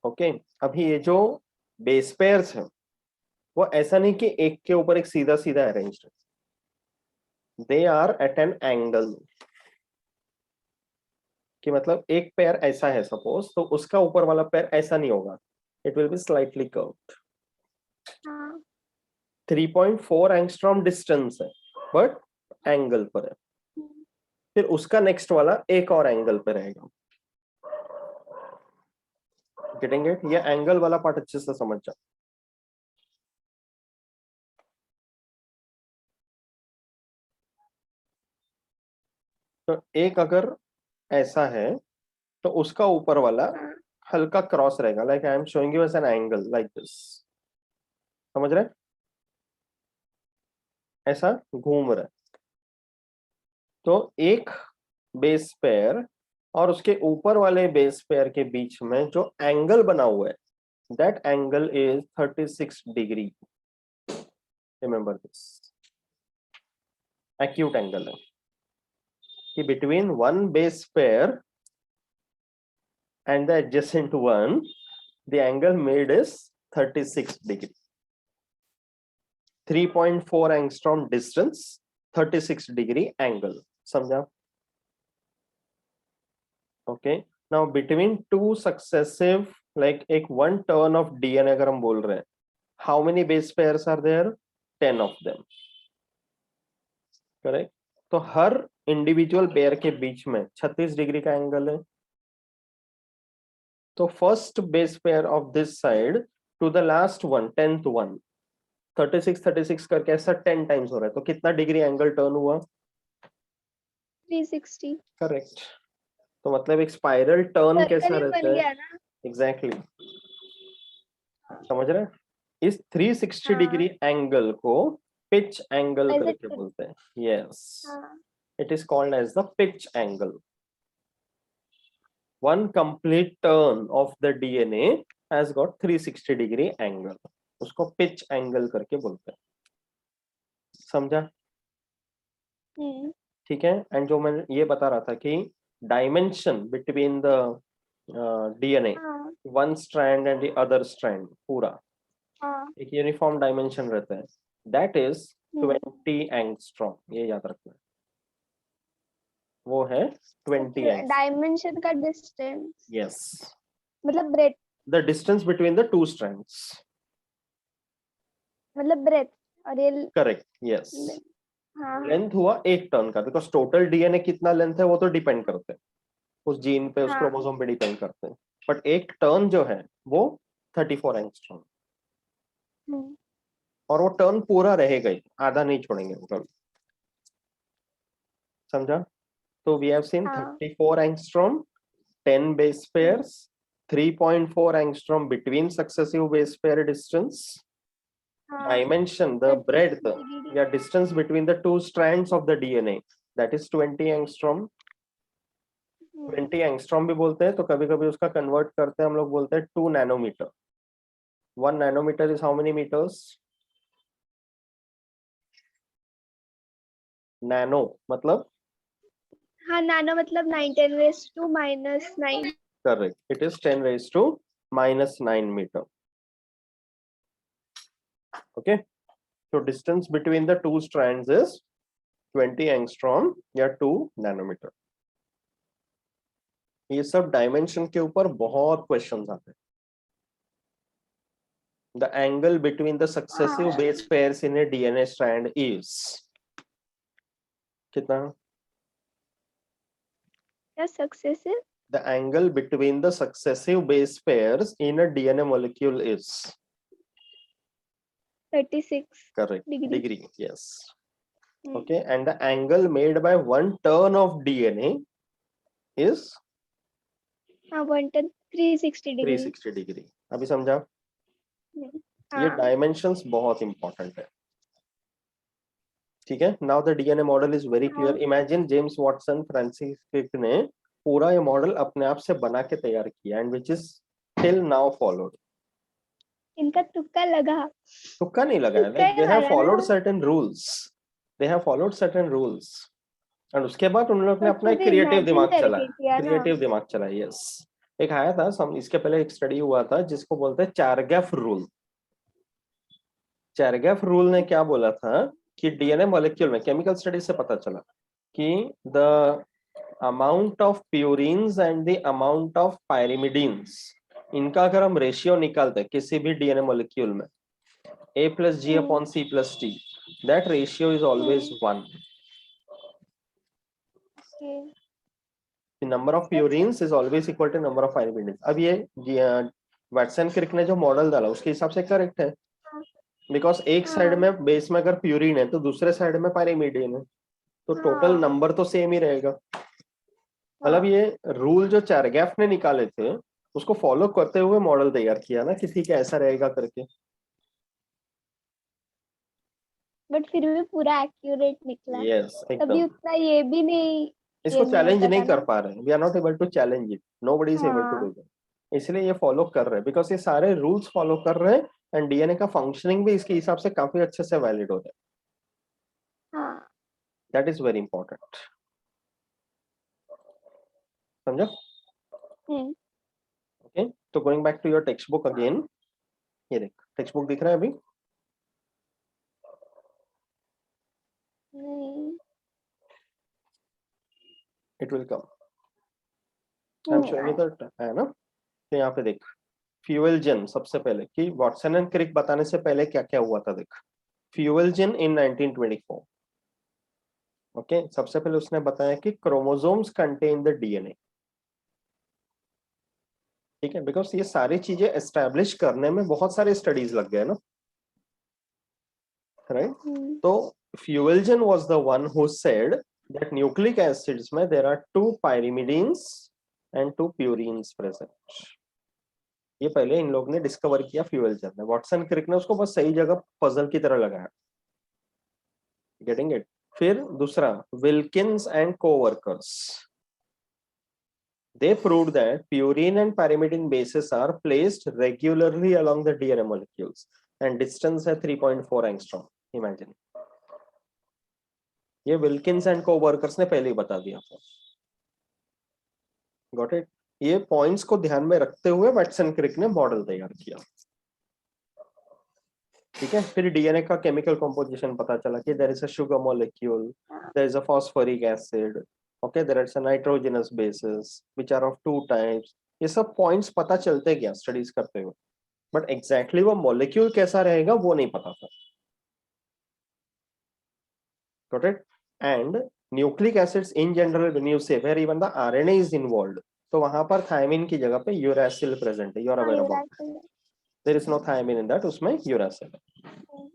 ओके, अभी ये जो बेस पेयर्स हैं वो ऐसा नहीं कि एक के ऊपर एक सीधा सीधा अरेंज्ड है, they are at an angle. कि मतलब एक पेयर ऐसा है सपोज, तो उसका ऊपर वाला पेयर ऐसा नहीं होगा, it will be slightly curved. 3.4 angstrom distance है बट एंगल पर है, फिर उसका नेक्स्ट वाला एक और एंगल पे रहेगा। Getting it? ये एंगल वाला पार्ट अच्छे से समझ जाओ। तो एक अगर ऐसा है तो उसका ऊपर वाला हाँ, हल्का क्रॉस रहेगा, like I am showing you as an angle like this, समझ रहे? ऐसा घूम रहा है। तो एक बेस पेयर और उसके ऊपर वाले बेस पेयर के बीच में जो एंगल बना हुआ है, that angle is 36 degree. Remember this, acute angle है कि between one base pair and the adjacent one, the angle made is 36 degree. 3.4 angstrom distance, 36 degree angle. समझा? Okay. Now between two successive, like एक one turn of DNA अगर हम बोल रहे हैं, how many base pairs are there? 10 of them. Correct? तो हर individual pair के बीच में 36 डिग्री का एंगल है। तो first base pair of this side to the last one, 10th one, 36 करके ऐसा 10 टाइम्स हो रहा है, तो कितना डिग्री एंगल टर्न हुआ? 360 करेक्ट। तो मतलब एक स्पाइरल टर्न कैसा सर्कल ही बन रहता है? गया ना। एग्जैक्टली समझ रहे हैं? इस 360 हाँ, डिग्री एंगल को पिच एंगल ऐसे करके बोलते हैं। यस, हाँ, it is called as the pitch angle. One complete turn of the DNA has got 360 degree angle, उसको पिच एंगल करके बोलते हैं। समझा? ठीक है। एंड जो मैं ये बता रहा था कि डायमेंशन बिटवीन द डीएनए, हाँ, one strand and the other strand, पूरा हाँ, एक यूनिफॉर्म डायमेंशन रहता है, दैट इज 20 एंगस्ट्रॉम। ये याद रखना है, वो है 20 एंगस्ट्रॉम। डायमेंशन का डिस्टेंस यस, मतलब breadth, the distance between the two strands. मतलब ब्रेथ और ये करेक्ट, यस। हाँ, लेंथ हुआ एक टर्न का, बिकॉज टोटल डीएनए कितना लेंथ है वो तो डिपेंड करते हैं उस जीन पे, उस हाँ, क्रोमोसोम पे डिपेंड करते हैं, बट एक टर्न जो है वो 34 एंगस्ट्रॉम, और वो टर्न पूरा रहेगा ही, आधा नहीं छोड़ेंगे वो कभी। समझा? तो वी हैव सीन हाँ, 34 angstrom, 10 base pairs, 3.4 angstrom between successive base pair distance, हाँ, dimension, the 36 breadth, डिग्री। या distance between the two strands of the DNA, that is 20 angstrom। 20 angstrom भी बोलते हैं, तो कभी कभी उसका कन्वर्ट करते हैं हम लोग, बोलते हैं 2 nanometre. 1 nanometre is how many metres? Nano मतलब, हाँ, नानो मतलब 9 10⁻⁻⁹ correct, it is 10⁻⁻⁹ metre. Okay, so distance between the two strands is 20 angstrom या 2 नैनोमीटर। ये सब डायमेंशन के ऊपर बहुत क्वेश्चंस आते हैं। The angle between the successive base pairs in A DNA strand is कितना? क्या successive? The angle between the successive base pairs in a DNA molecule is 36 correct degree. Degree. Yes, okay, and the angle made by one turn of DNA is हाँ, 360 degree. 360 degree. अभी समझा? ये हाँ, dimensions बहुत important है। ठीक है। Now the DNA model is very clear. हाँ, imagine James Watson, Francis crick ने पूरा ये मॉडल अपने आप से बना के तैयार किया, and which is till now followed. इनका तुक्का लगा। तुक्का नहीं लगा है, तुक्का लाइक ही दे हैव मारा फॉलोड ना। Certain rules, they have followed certain rules, and उसके बाद उन लोग ने और अपना एक खुद क्रिएटिव इमेजिन दिमाग चला, करके किया ना। क्रिएटिव दिमाग चला। यस, एक आया था इसके पहले एक स्टडी हुआ था जिसको बोलते हैं चारगैफ रूल। चारगैफ रूल ने क्या बोला था कि डीएनए मॉलिक्यूल में, केमिकल स्टडी से पता चला कि the amount of purines and the amount of pyrimidines, इनका अगर हम रेशियो निकालते हैं किसी भी डीएनए मॉलिक्यूल में, A+G/C+T, that ratio is always 1. The number of purines is always equal to number of pyrimidines. अब ये वाटसन क्रिक ने जो मॉडल डाला उसके हिसाब से करेक्ट है, बिकॉज एक साइड में बेस में अगर प्यूरिन है तो दूसरे साइड में पायरिमिडीन है, तो टोटल हाँ। नंबर तो सेम ही रहेगा। मतलब हाँ, ये रूल जो चैरगैफ ने निकाले थे उसको फॉलो करते हुए मॉडल तैयार किया ना कि ठीक है ऐसा रहेगा करके। बट फिर भी पूरा एक्यूरेट निकला। यस तभी एकदम। उतना ये भी नहीं, इसको ये नहीं चैलेंज होता नहीं था कर ना। पा रहे, we are not able to challenge it, nobody is able to do हाँ। दैट, इसलिए ये फॉलो कर रहे हैं बिकॉज ये सारे रूल्स फॉलो कर रहे हैं एंड डीएनए का फंक्शनिंग भी इसके हिसाब से काफी अच्छे से वैलिड हो रहा है। हाँ। दैट इज वेरी इंपॉर्टेंट, समझो? हम्म। ओके, तो going back to your text book again, ये देख टेक्स्ट बुक दिख रहा है अभी? नहीं। It will come, I am showing you हाँ। दैट, है ना? तो यहाँ पे देख फ्यूएल जेन, सबसे पहले कि वाटसन एंड क्रिक बताने से पहले क्या क्या हुआ था देख। फ्यूएल जेन इन 1924, ओके, सबसे पहले उसने बताया कि क्रोमोसोम्स कंटेन द डीएनए, ठीक है, बिकॉज ये सारी चीजें एस्टेब्लिश करने में बहुत सारे स्टडीज लग गए ना, राइट? हम्म। तो Feulgen was the one who said that nucleic acids में there are 2 pyrimidines and 2 purines present. ये पहले इन लोग ने डिस्कवर किया फ्यूएल जेन ने, वाटसन क्रिक ने उसको बस सही जगह पजल की तरह लगाया, गेटिंग इट? फिर दूसरा Wilkins and coworkers, they proved that purine and pyrimidine bases are placed regularly along the DNA molecules and distance है 3.4 angstrom, imagine। ये विल्किंस एंड कोवर्कर्स ने पहले ही बता दिया था, गॉट इट? ये पॉइंट्स को ध्यान में रखते हुए वाटसन क्रिक ने मॉडल तैयार किया, ठीक है? फिर डीएनए का केमिकल कंपोजिशन पता चला कि there is a sugar molecule, there is a phosphoric acid, okay, there is a nitrogenous basis which are of 2 types. ये सब पॉइंट्स पता चलते गया स्टडीज करते हुए, बट एग्जैक्टली वो मॉलिक्यूल कैसा रहेगा वो नहीं पता था, got it? And nucleic acids in general when you say where even the RNA is involved, तो वहां पर थायमिन की जगह पे यूरासिल प्रेजेंट है, यू आर हाँ, अवेयर ये अबाउट, राइट है। There is no thymine in that, उसमें यूरासिल है, हम्म।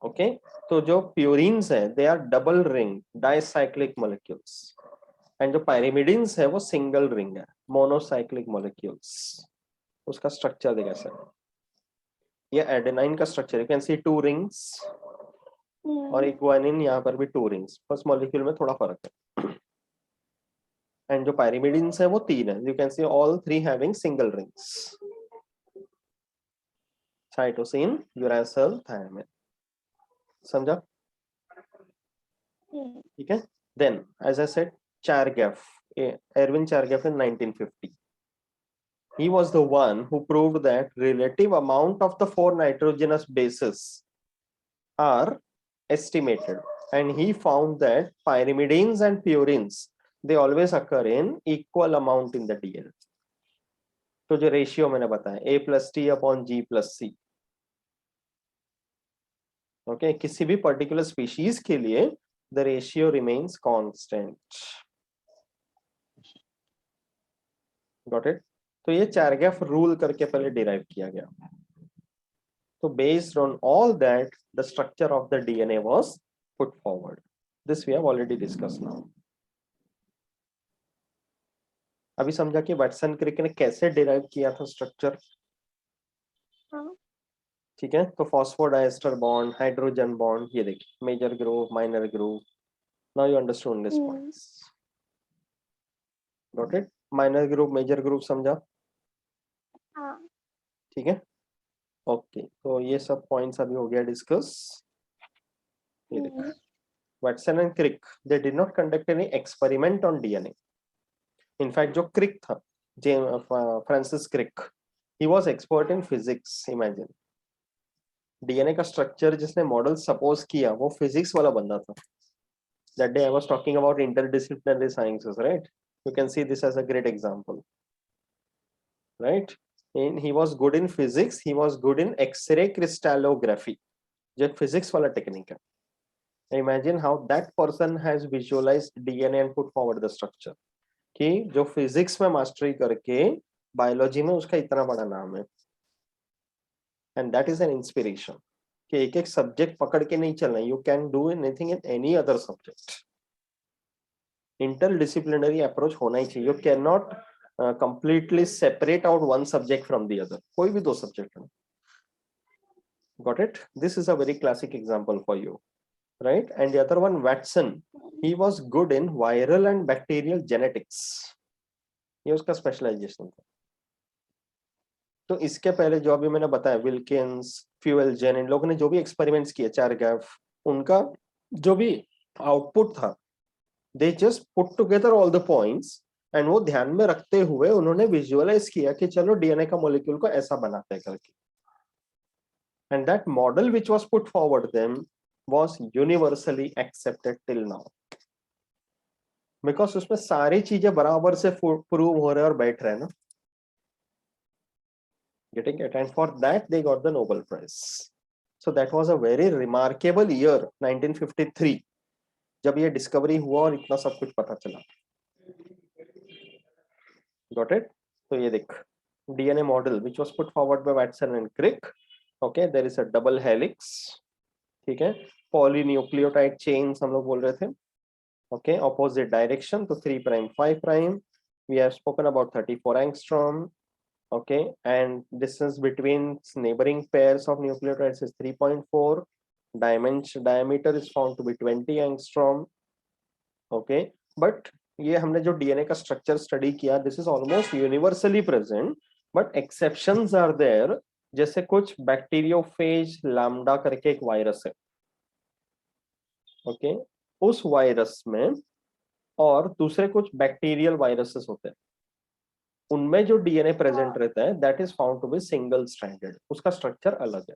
ओके? तो जो प्यूरिन्स है they are double ring dicyclic molecules and जो पायरिमिडिन्स है वो सिंगल रिंग है मोनोसाइक्लिक मॉलिक्यूल्स। उसका स्ट्रक्चर देखा सर, ये एडेनाइन का structure, you can C 2 rings, और एक गुआनिन यहाँ पर भी 2 रिंग्स, बस मॉलिक्यूल में थोड़ा फर्क है। एंड जो पायरिमिडिन्स है वो 3 है, you can see all 3 having single rings, cytosine, uracil, thymine, समझा? ठीक है? Then as I said Chargaff, Erwin Chargaff in 1950, he was the one who proved that relative amount of the 4 nitrogenous bases are estimated, and he found that pyrimidines and purines they always occur in equal amount in the DNA। तो जो ratio मैंने बताया A+T/G+C, okay, किसी भी particular species के लिए the ratio remains constant, got it? तो ये चारगैफ रूल करके पहले डिराइव किया गया, तो based on all that the structure of the DNA was put forward, this we have already discussed now। अभी समझा कि वाटसन क्रिक ने कैसे डिराइव किया था स्ट्रक्चर, हाँ। ठीक है? तो फॉस्फोडाइस्टर बॉन्ड, हाइड्रोजन बॉन्ड, ये देखिए major group, minor group, now you understood this points, got it? Minor group, major group समझा, हाँ। ठीक है? ओके, तो ये सब पॉइंट्स अभी हो गया डिस्कस। ये देखो Watson and Crick they did not conduct any experiment on DNA. In fact जो क्रिक था, Francis Crick, he was expert in physics, imagine. DNA का स्ट्रक्चर जिसने मॉडल सपोज किया वो फिजिक्स वाला बंदा था। That day I was talking about interdisciplinary sciences, right? You can see this as a great example, right? And he was good in physics, he was good in X-ray crystallography, जो physics वाला technique है। Imagine how that person has visualized DNA and put forward the structure, कि जो physics में mastery करके biology में उसका इतना बड़ा नाम है, and that is an inspiration कि एक एक सब्जेक्ट पकड़ के नहीं चलना, you can do anything in any other subject, interdisciplinary approach होना ही चाहिए. You can not completely separate out one subject from the other. कोई भी दो सब्जेक्ट है. Got it? This is a very classic example for you, right? And the other one, Watson, he was good in viral and bacterial genetics. ये उसका specialisation था. तो इसके पहले जो अभी मैंने बताया, विल्किंस, फ्यूएल जेन, इन लोगों ने जो भी एक्सपेरिमेंट्स किए, चारगैफ, उनका जो भी आउटपुट था, they just put together all the points and वो ध्यान में रखते हुए उन्होंने विजुअलाइज किया कि चलो डीएनए का मॉलिक्यूल को ऐसा बनाते हैं करके. And that model which was put forward them was universally accepted till now, because उसमें सारी चीजें बराबर से प्रूव हो रहे और बैठ रहे हैं ना. Getting it? And for that they got the Nobel Prize. So that was a very remarkable year, 1953, जब ये डिस्कवरी हुआ और इतना सब कुछ पता चला. Got it? तो ये देख, DNA model which was put forward by Watson and Crick. Okay, there is a double helix. ठीक है, polynucleotide chains हम लोग बोल रहे थे. Okay, opposite direction, तो 3 prime 5 prime. We have spoken about 34 angstrom. Okay, and distance between neighboring pairs of nucleotides is 3.4. Diameter is found to be 20 angstrom. Okay, but ये हमने जो डीएनए का स्ट्रक्चर स्टडी किया, this is almost universally present, but exceptions are there. जैसे कुछ bacteriophage lambda करके एक virus है. ओके, उस वायरस में और दूसरे कुछ बैक्टीरियल वायरसेस होते हैं, उनमें जो डीएनए प्रेजेंट रहता है that is found to be single stranded. उसका स्ट्रक्चर अलग है.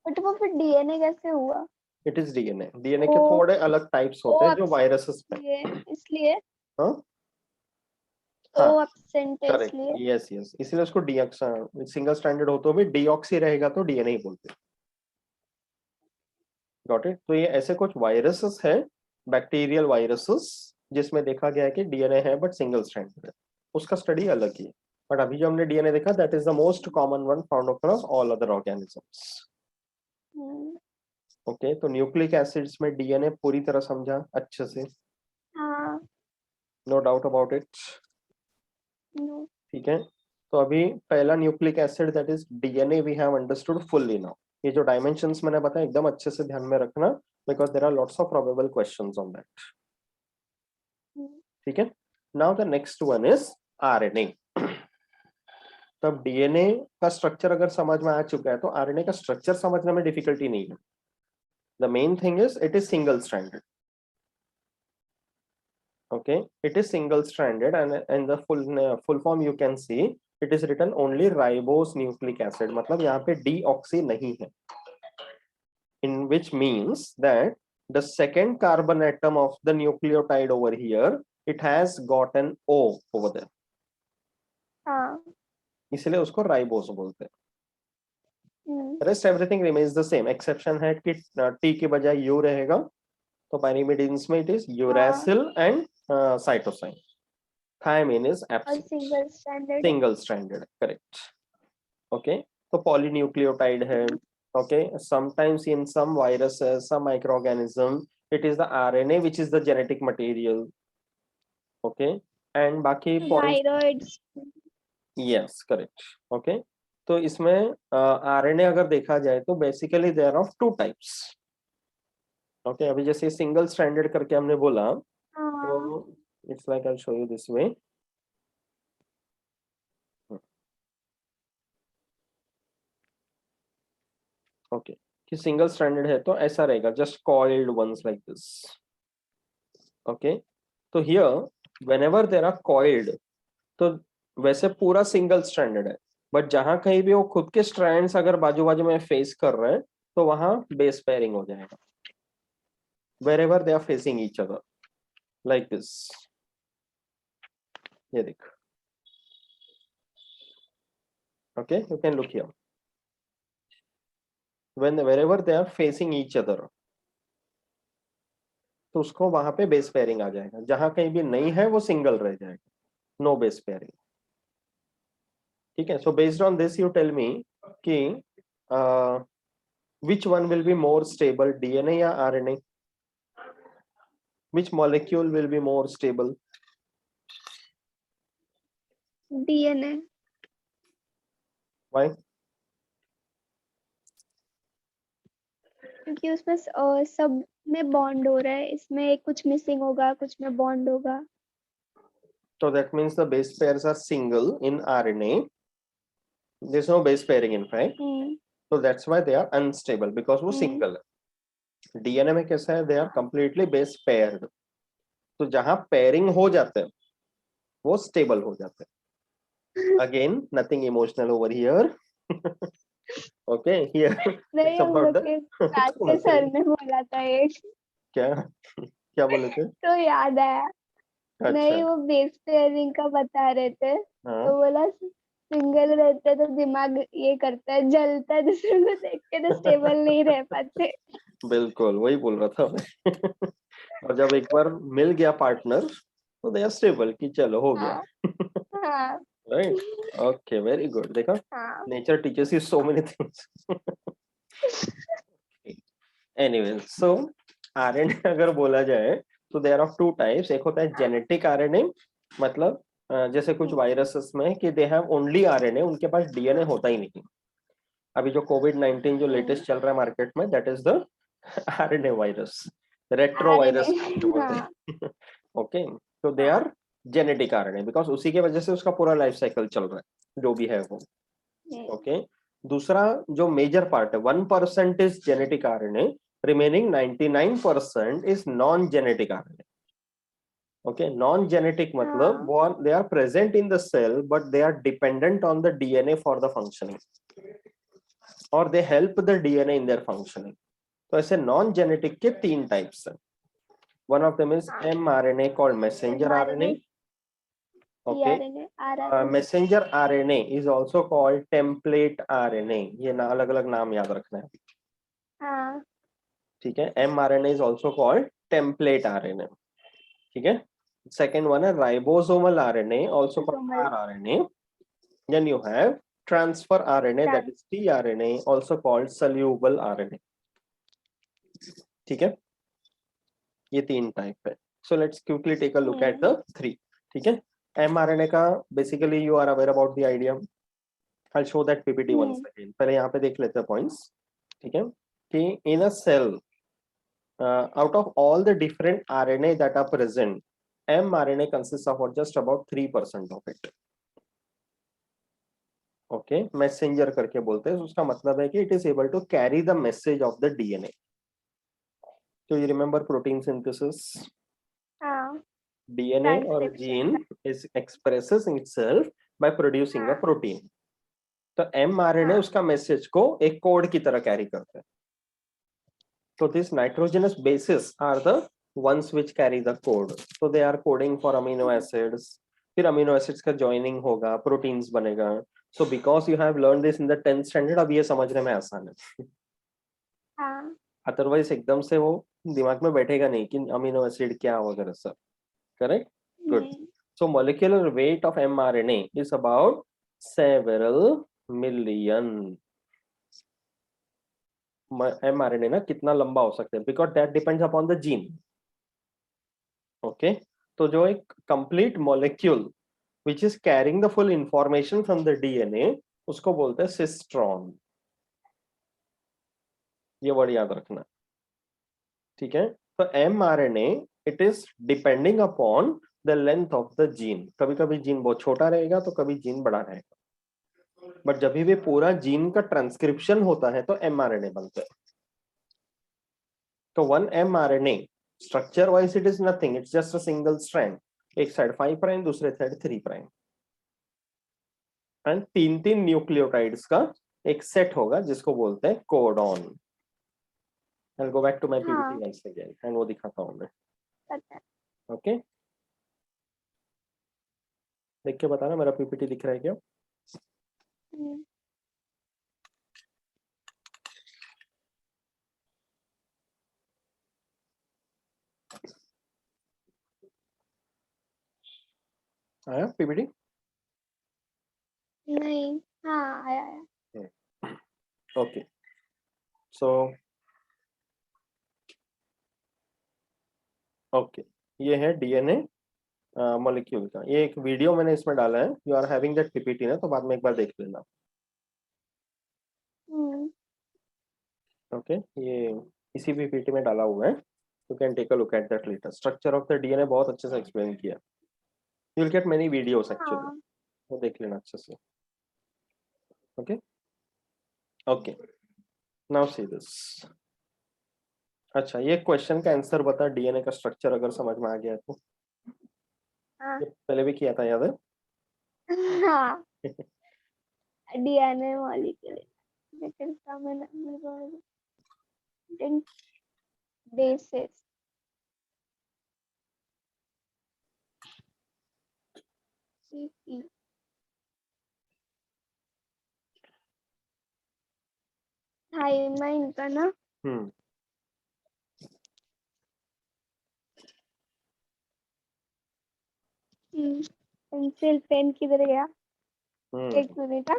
बट वो फिर डीएनए कैसे हुआ? It is DNA. डीएनए के थोड़े अलग टाइप्स होते हैं जो वायरसेस पे. इसलिए हाँ, ओ एब्सेंट है करेक्ट. इसलिए. यस यस, इसलिए उसको डीऑक्सी, सिंगल स्ट्रैंडेड हो तो भी डीऑक्सी रहेगा तो डीएनए ही बोलते हैं. Got it? तो ये ऐसे कुछ वायरसेस है, बैक्टीरियल वायरसेस, जिसमें देखा गया है कि डीएनए है बट सिंगल स्ट्रैंडेड है. उसका स्टडी अलग ही है. बट अभी जो हमने डीएनए देखा, that is the most common one found across all other organisms. Okay, तो न्यूक्लिक एसिड्स में डीएनए पूरी तरह समझा अच्छे से. हाँ. No doubt about it. ठीक है, तो अभी पहला nucleic acid that is DNA we have understood fully now. ये जो डायमेंशंस मैंने बताया एकदम अच्छे से ध्यान में रखना, because there are lots of probable questions on that. ठीक है, now the next one is RNA. तब डीएनए का स्ट्रक्चर अगर समझ में आ चुका है तो आरएनए का स्ट्रक्चर समझने में डिफिकल्टी नहीं है. The main thing is it is single stranded. Okay, it is single stranded and the full form you can see, it is written only ribose nucleic acid. मतलब यहाँ पे deoxy नहीं है, in which means that the second carbon atom of the nucleotide over here, it has got an O over there. हाँ. इसलिए उसको ribose बोलते हैं. Rest everything remains the same. Exception है कि T के बजाय U रहेगा, तो pyrimidines में it is uracil and cytosine. Thymine is absent. Single stranded, correct. Okay, तो polynucleotide है. Okay, sometimes in some viruses, some microorganism, it is the RNA which is the genetic material. Okay, and बाकी thyroids. Yes, correct. Okay, तो इसमें RNA अगर देखा जाए तो basically there are of two types. Okay, अभी जैसे सिंगल स्ट्रैंडेड करके हमने बोला, तो it's like I will show you this way. Okay, कि सिंगल स्ट्रैंडेड है तो ऐसा रहेगा, just coiled once like this. Okay, तो here whenever there are coiled, तो वैसे पूरा सिंगल स्ट्रैंडेड है, बट जहां कहीं भी वो खुद के स्ट्रैंड्स अगर बाजू बाजू में फेस कर रहे हैं तो वहां बेस पेयरिंग हो जाएगा. wherever they are facing each other like this. ये देख. Okay, you can look here. Wherever they are facing each other, तो उसको वहां पे बेस पेयरिंग आ जाएगा. जहां कहीं भी नहीं है वो सिंगल रह जाएगा, नो बेस पेयरिंग. ठीक है, so based on this you tell me कि which one will be more stable, DNA या RNA? Which molecule will be more stable? DNA. Why? क्योंकि उसमें सब में बॉन्ड हो रहा है, इसमें कुछ मिसिंग होगा, कुछ में बॉन्ड होगा. So that means the base pairs are single in RNA. There's no base pairing in fact. So that's why they are unstable because वो single है. DNA में कैसा है? They are completely base paired. तो जहां pairing हो जाते हैं वो stable हो जाते हैं. Again, nothing emotional over here. Okay, here नहीं, it's हम about लोग the के क्लास के सर ने बोला था एक. क्या क्या बोले थे? तो याद आया. नहीं, अच्छा वो बेस पेयरिंग का बता रहे थे. हाँ तो बोला सिंगल रहते तो दिमाग ये करता है, जलता है, दूसरे को देख के तो स्टेबल नहीं रह पाते. बिल्कुल वही बोल रहा था मैं. और जब एक बार मिल गया पार्टनर तो दे आर स्टेबल कि चलो हो गया. हाँ. हाँ. राइट. Okay, very good. देखा, हाँ. Nature teachers you so many things. Anyway, so RNA अगर बोला जाए तो देयर आर टू टाइप्स. एक होता है जेनेटिक आरएनए, मतलब जैसे कुछ वायरसेस में कि दे हैव ओनली आरएनए, उनके पास डीएनए होता ही नहीं. अभी जो कोविड-19 जो लेटेस्ट चल रहा है मार्केट में, that is the RNA virus, retro virus जो बोलते हाँ. हैं. ओके, तो they are genetic RNA because उसी के वजह से उसका पूरा लाइफ साइकिल चल रहा है जो भी है वो. ओके, दूसरा जो मेजर पार्ट है 1% is genetic RNA, remaining 99% is non genetic RNA. Okay, non genetic मतलब वो they are present in the cell but they are dependent on the DNA for the functioning और they help the DNA in their functioning. तो ऐसे non genetic के तीन types हैं. One of them is mRNA called messenger RNA. Okay, messenger RNA is also called template RNA. ये ना अलग अलग नाम याद रखना है. हाँ. ठीक है, mRNA is also called template RNA. ठीक है. सेकंड वन है ribosomal RNA also called rRNA. Then you have transfer RNA that is tRNA also called soluble RNA. ठीक है, ये तीन टाइप है. So let's quickly take a look at the three. ठीक है, mRNA का basically you are aware about the idea. I show that PPT once again. पहले यहाँ पे देख लेते हैं पॉइंट्स. ठीक है, कि इन अ cell out of all the different RNA that are present, mRNA consists of just about 3% of it. Okay, messenger करके बोलते हैं. उसका मतलब है कि it is able to carry the message of the DNA. तो you remember protein synthesis. DNA और gene is expresses itself by producing a protein. तो mRNA उसका मैसेज को एक कोड की तरह कैरी करते हैं. So these nitrogenous bases are the ones which carry the code. So they are coding for amino acids. फिर amino acids का joining होगा, proteins बनेगा. So because you have learned this in the 10th standard, अब ये समझने में आसान है. Otherwise एकदम से वो दिमाग में बैठेगा नहीं कि amino acid क्या वगैरह सब. Correct? Good. So molecular weight of mRNA is about several million. mRNA ना कितना लंबा हो सकता है because that depends upon the gene. Okay, तो जो एक complete molecule which is carrying the full information from the DNA उसको बोलते हैं सिस्ट्रॉन. ये वर्ड याद रखना. ठीक है, तो mRNA it is depending upon the length of the gene. कभी कभी जीन बहुत छोटा रहेगा तो कभी जीन बड़ा रहेगा, बट जब भी पूरा जीन का ट्रांसक्रिप्शन होता है तो mRNA बनता है. तो one mRNA structure wise it is nothing, it's just a single strand. एक साइड 5 प्राइम, दूसरे साइड 3 प्राइम, एंड तीन तीन न्यूक्लियोटाइड्स का एक सेट होगा जिसको बोलते हैं codon. I'll go back to my PPT once again and वो दिखाता हूँ मैं. ओके, देख के बताना मेरा पीपीटी दिख रहा है क्या. आया पीपीटी? नहीं. हाँ, आया. ओके, सो ओके, ये है डीएनए मॉलिक्यूल का। ये एक वीडियो मैंने इसमें डाला है, you are having that PPT ना, तो बाद में एक बार देख लेना। हम्म, ओके, ये इसी पीपीटी में डाला हुआ है, you can take a look at that letter. Structure of the DNA बहुत अच्छे से एक्सप्लेन किया, you will get many videos actually, हाँ वो देख लेना अच्छे से। Okay okay, now see this. अच्छा, ये क्वेश्चन का आंसर बता, डीएनए का स्ट्रक्चर अगर समझ में आ गया तो। हाँ ये पहले भी किया था, याद है? हाँ, डीएनए मॉलिक्यूल लेकिन common basis। थाइमाइन का ना। हम्म पेंसिल पेन किधर गया? हम्म। एक मिनट। हाँ।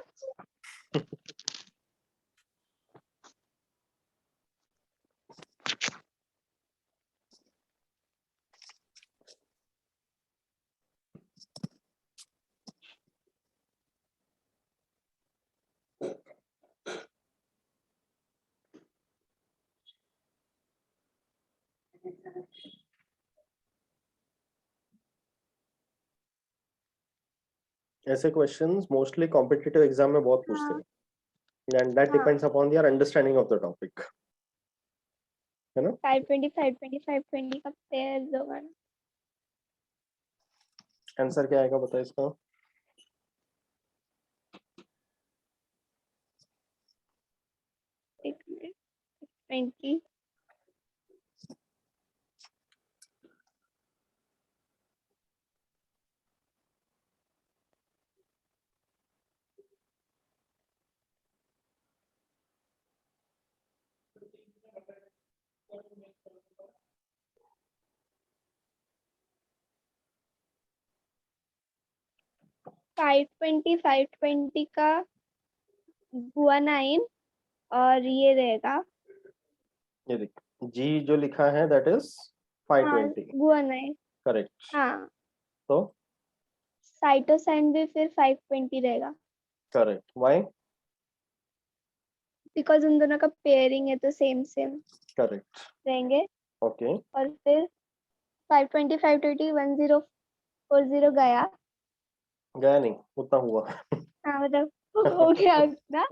ऐसे क्वेश्चंस मोस्टली कॉम्पिटिटिव एग्जाम में बहुत पूछते हाँ हैं, एंड दैट हाँ, depends upon your understanding of the topic, है ना? 520 520 520 का पेयर होगा ना। आंसर क्या आएगा बता इसका? एक मिनट। 20। 520 का गुआनाइन और ये रहेगा। ये देख, जी जो लिखा है दैट इज हाँ 520, गुआनाइन। करेक्ट। हाँ, तो साइटोसाइन भी फिर 520 रहेगा, करेक्ट, व्हाई? बिकॉज उन दोनों का पेयरिंग है तो सेम सेम करेक्ट, रहेंगे। ओके। और फिर 520 520 1040 गया। गया नहीं, उतना हुआ। हाँ मतलब हो गया उतना।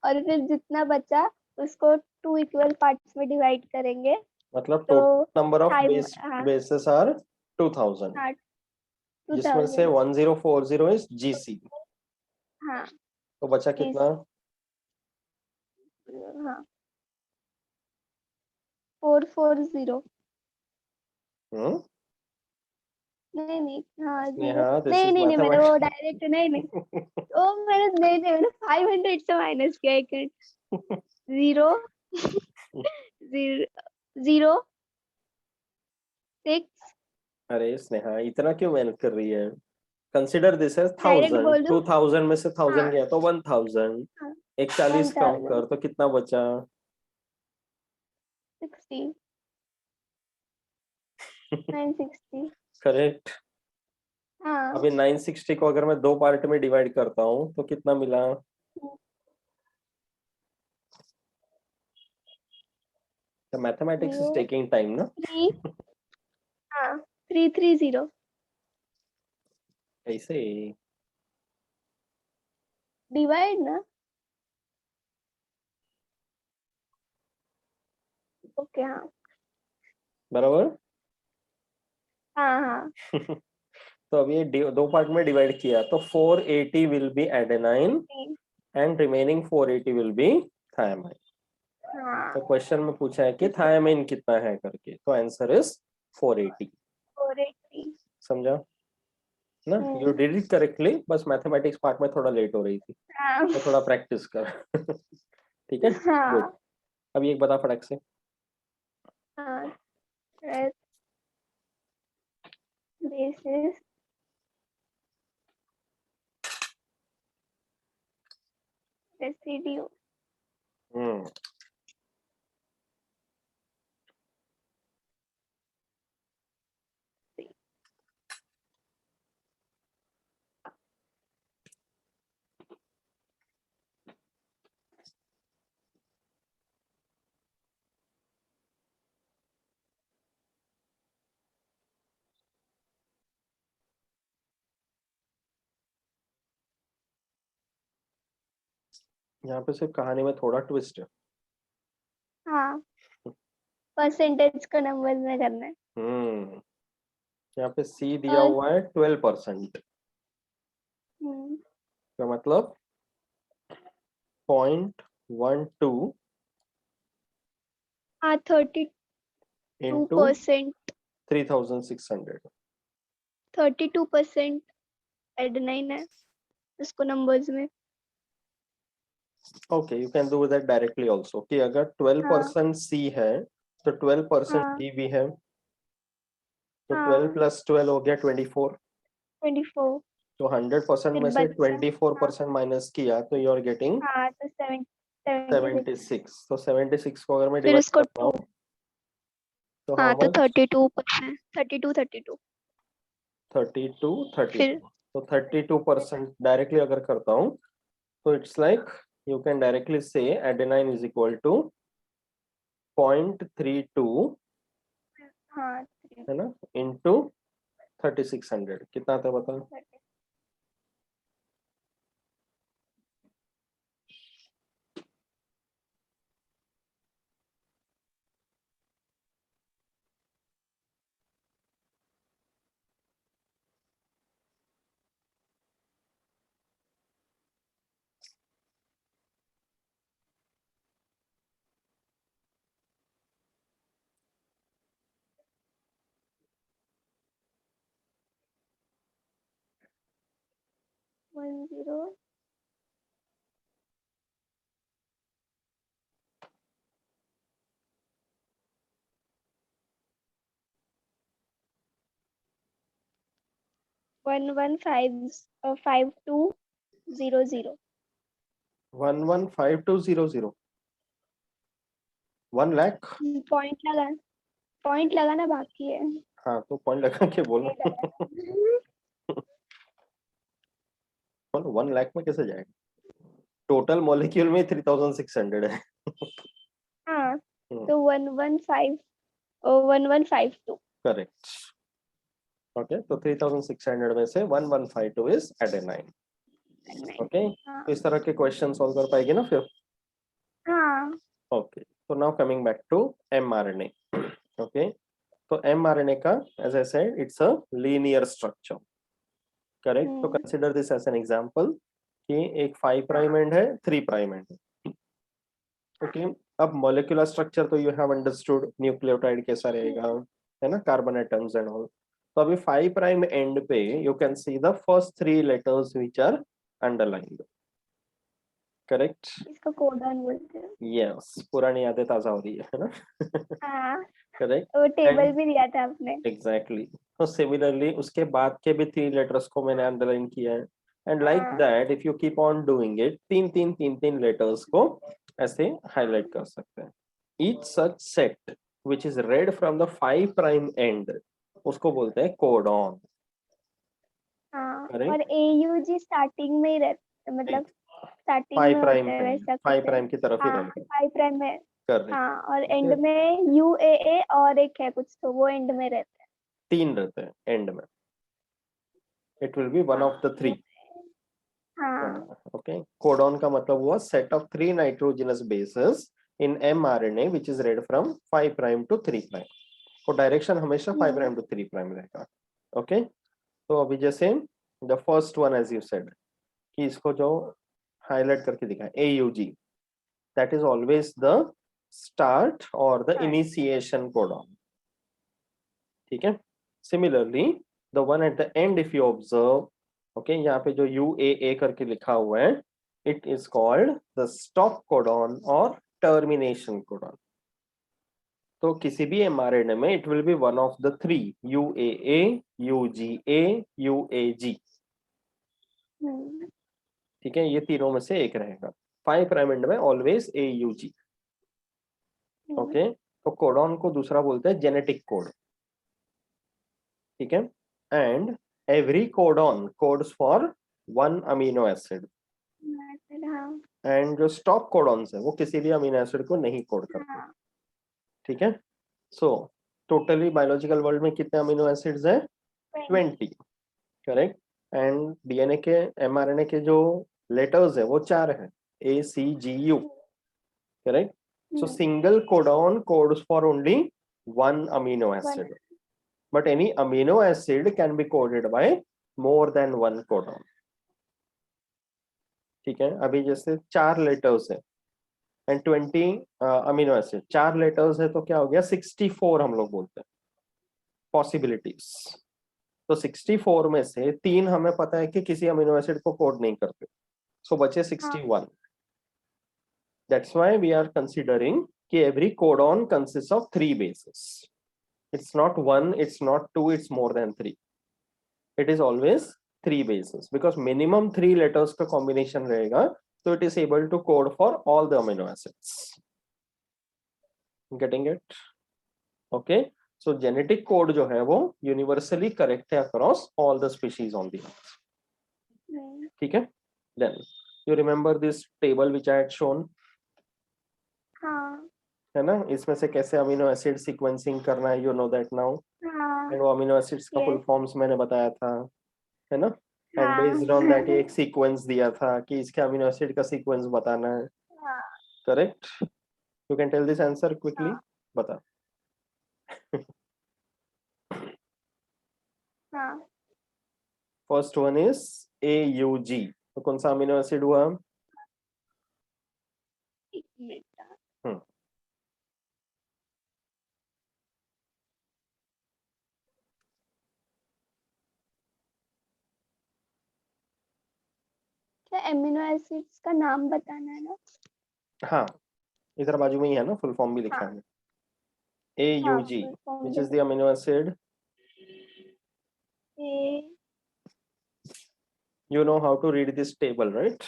और फिर जितना बचा उसको 2 इक्वल पार्ट्स में डिवाइड करेंगे। मतलब तो टोटल नंबर ऑफ टाइम, हाँ बेसेस आर 2000, हाँ, जिसमें से 2000। 1040 इज जीसी, हाँ तो बचा इस, कितना? हाँ 440। हम्म। नहीं नहीं, हाँ जीरो। नेहा, दिस नहीं इज नहीं नहीं, मैंने वो मैथमेटिक्स। डायरेक्ट नहीं नहीं, ओ मैंने नहीं नहीं, मैंने 500 से माइनस किया। एक मिनट। Zero zero zero 6। अरे स्नेहा, इतना क्यों मेहनत कर रही है? कंसिडर दिस एज डायरेक्ट 1000, बोल दूं? 2000 में से 1000 हाँ गया तो 1000, हाँ, 41 कम 1000। कर तो कितना बचा? 60, 960। करेक्ट। हाँ। अभी 960 को अगर मैं दो पार्ट में डिवाइड करता हूँ तो कितना मिला? तो mathematics zero is taking time ना। 3। हाँ 330 ऐसे। डिवाइड ना। ओके हाँ बराबर। हाँ हाँ। तो अब ये दो पार्ट में डिवाइड किया तो 480 will be adenine 3। And remaining 480 will be thymine. हाँ तो क्वेश्चन में पूछा है कि थायमाइन कितना है करके, तो आंसर इज 480। 480। समझा ना? यू डिड इट करेक्टली, बस मैथमेटिक्स पार्ट में थोड़ा लेट हो रही थी, हाँ तो थोड़ा प्रैक्टिस कर। ठीक है, गुड। हाँ अब ये एक बता फटक से। हाँ। Basis residue. यहाँ पे सिर्फ कहानी में थोड़ा ट्विस्ट है। हाँ, परसेंटेज का नंबर में करना है। यहाँ पे सी दिया और हुआ है 12%, तो मतलब 0.12 हाँ 32% इंटू 3600। 32% एडेनाइन है इसको नंबर्स में। Okay, you can do that directly also कि अगर हाँ 12% सी है तो 12% हाँ डी भी है, तो 12 हाँ प्लस 12 हो गया 24। 24। तो 100% फिर में से बच्चा, हाँ 24% माइनस किया तो यू आर गेटिंग हाँ तो 76। 76। तो 76 को अगर मैं फिर डिवाइड उसको करता 2, हूँ तो हाँ हाउ तो मच? 32%, 32। 32 फिर 32, तो 32% डायरेक्टली अगर करता हूँ तो it's like you can directly से एडेनाइन इज इक्वल टू 0.32, हाँ है ना, इंटू 3600। कितना आता है बताओ? 10। 115200। 115200, 1 लाख। पॉइंट लगा, पॉइंट लगाना बाकी है। हाँ तो पॉइंट लगा के बोलो। नहीं लगा। 1 लाख में कैसे जाएगा? टोटल मॉलिक्यूल में 3600 है। हाँ तो 1152। करेक्ट। ओके, तो 3600 में से 1152 इज एडेनाइन। ओके, हाँ तो इस तरह के क्वेश्चन सॉल्व कर पाएगी ना फिर? हाँ। ओके, तो now coming back to mRNA। Okay, तो mRNA का as I said it's a linear structure. Correct, तो hmm, consider this as an example कि एक 5 प्राइम हाँ एंड है, 3 प्राइम एंड है। ओके, अब मॉलिक्यूलर स्ट्रक्चर तो यू हैव अंडरस्टूड, न्यूक्लियोटाइड कैसा रहेगा, है ना, कार्बन एटम्स एंड ऑल। तो अभी 5 प्राइम एंड पे you can see the first 3 letters which are underlined. Correct, इसको कोडॉन बोलते हैं। यस, पुरानी यादें ताजा हो रही है ना? हाँ करेक्ट, वो टेबल एंड भी दिया था आपने। एग्जैक्टली, तो सिमिलरली उसके बाद के भी 3 लेटर्स को मैंने अंडरलाइन किया है। एंड लाइक हाँ that if you keep on doing it, तीन लेटर्स को ऐसे हाईलाइट कर सकते हैं। Each such set which is red from the 5 prime and उसको बोलते हैं कोडॉन। हाँ। और करेक्ट, AUG स्टार्टिंग में ही रहता, मतलब स्टार्टिंग 5 में प्राइम होता है पे, वैसा कुछ 5 है। प्राइम की तरफ ही हाँ रहेगा। 5 प्राइम में। करेक्ट, हाँ और ठीक एंड है, में UAA और एक है कुछ, तो वो एंड में रहता है। 3 रहते हैं एंड में, it will be one of the हाँ 3। हाँ। ओके, कोडॉन का मतलब हुआ set of 3 nitrogenous bases in mRNA which is read from 5 prime to 3 prime. तो डायरेक्शन हमेशा 5 हम्म, प्राइम टू 3 प्राइम रहेगा। ओके, तो अभी जैसे the first one as you said कि इसको जो हाईलाइट करके दिखा AUG, that is always the start और द हाँ इनिशिएशन कोडॉन। ठीक है, similarly the one at the end if you observe, okay, यहाँ पे जो UAA करके लिखा हुआ है, it is called the stop codon और टर्मिनेशन कोडॉन। तो किसी भी mRNA में it will be one of the 3, UAA, UGA, UAG। हम्म, ठीक है, ये तीनों में से एक रहेगा। 5 प्राइम एंड में ऑलवेज AUG। हम्म, ओके, तो कोडॉन को दूसरा बोलते हैं जेनेटिक कोड। ठीक है, and every codon codes for 1 amino acid, हाँ एंड जो स्टॉप कोडॉन्स है वो किसी भी अमीनो एसिड को नहीं कोड करते। हाँ। ठीक है, सो टोटली बायोलॉजिकल वर्ल्ड में कितने अमीनो एसिड्स हैं? 20। करेक्ट, एंड DNA के mRNA के जो लेटर्स है वो 4 है। ACGU, correct? So Hmm. single codon codes for only one amino acid, but any amino acid can be coded by more than one codon. ठीक है, अभी जैसे 4 लेटर्स है एंड 20 अमीनो एसिड, 4 लेटर्स है तो क्या हो गया 64 हम लोग बोलते हैं पॉसिबिलिटीज। तो 64 में से 3 हमें पता है कि किसी अमीनो एसिड को कोड नहीं करते, सो बचे 61। That's why we are considering कि every codon consist of 3 bases. It's not 1, it's not 2, it's more than 3. It is always 3 bases because minimum 3 letters का combination रहेगा, so it is able to code for all the amino acids. Getting it? Okay. So genetic code जो है वो universally correct है across all the species on the earth. ठीक है? Then you remember this table which I had shown? हाँ है ना, इसमें से कैसे अमीनो एसिड सीक्वेंसिंग करना है, you know that now. हाँ एंड वो अमीनो एसिड्स का फुल yes फॉर्म्स मैंने बताया था, है ना? एंड हाँ बेस्ड ऑन दैट एक सीक्वेंस दिया था कि इसके अमीनो एसिड का सीक्वेंस बताना है, हाँ correct? You can tell this answer quickly, हाँ बता। हाँ फर्स्ट वन इज AUG, तो कौन सा अमीनो एसिड हुआ? एक मिनट हम्म, क्या एमिनो एसिड्स का नाम बताना है ना? हाँ, इधर बाजू में ही है ना, फुल फॉर्म भी लिखा हाँ है। हाँ AUG, full form which is the amino acid? ए You know how to read this table, right?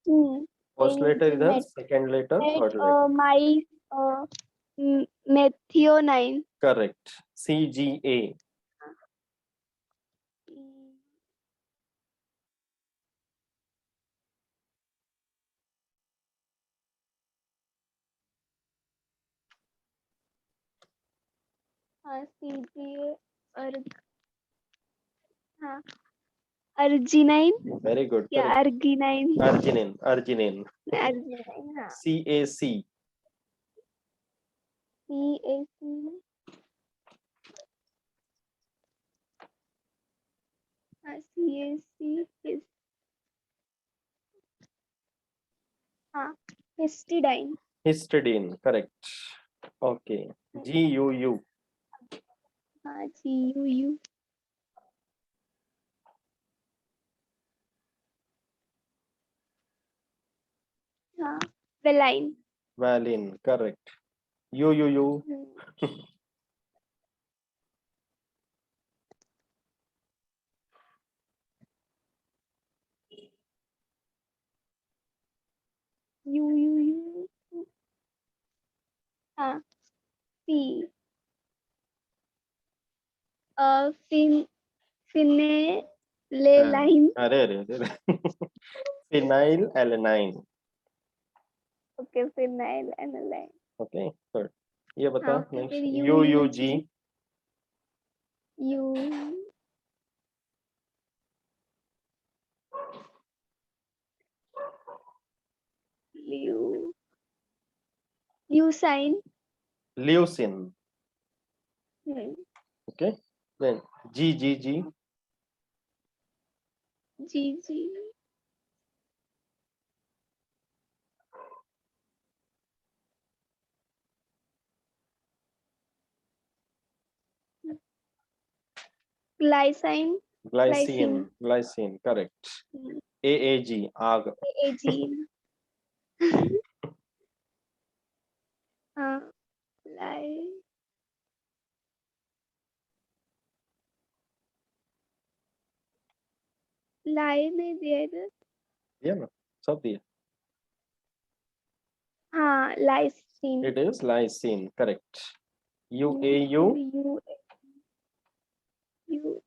Hmm first letter इधर, met second letter, third letter, माई मेथियोनाइन करेक्ट। CGA, हाँ CGA अर्ग हाँ अर्जिनाइन वेरी गुड, या correct. Arginine arginine, arginine. Arginine हाँ CAC, CAC हाँ CAC हाँ histidine histidine, correct. Okay. GUU, हाँ GUU हाँ valine valine, correct. UUU, UUU हाँ C फिन फिनेलेलाइन अरे अरे अरे phenyl alanine, okay phenylalanine okay, good. ये बता हाँ नेक्स्ट, फिर UUG, U leu leucine leucine, hmm okay. Then GGG, G G glycine glycine, glycine, correct. AAG, आग, एजीन हाँ लाई लाई नहीं दिया इधर दिया ना, सब दिया। हाँ lysine It is lysine, correct. UAU, you you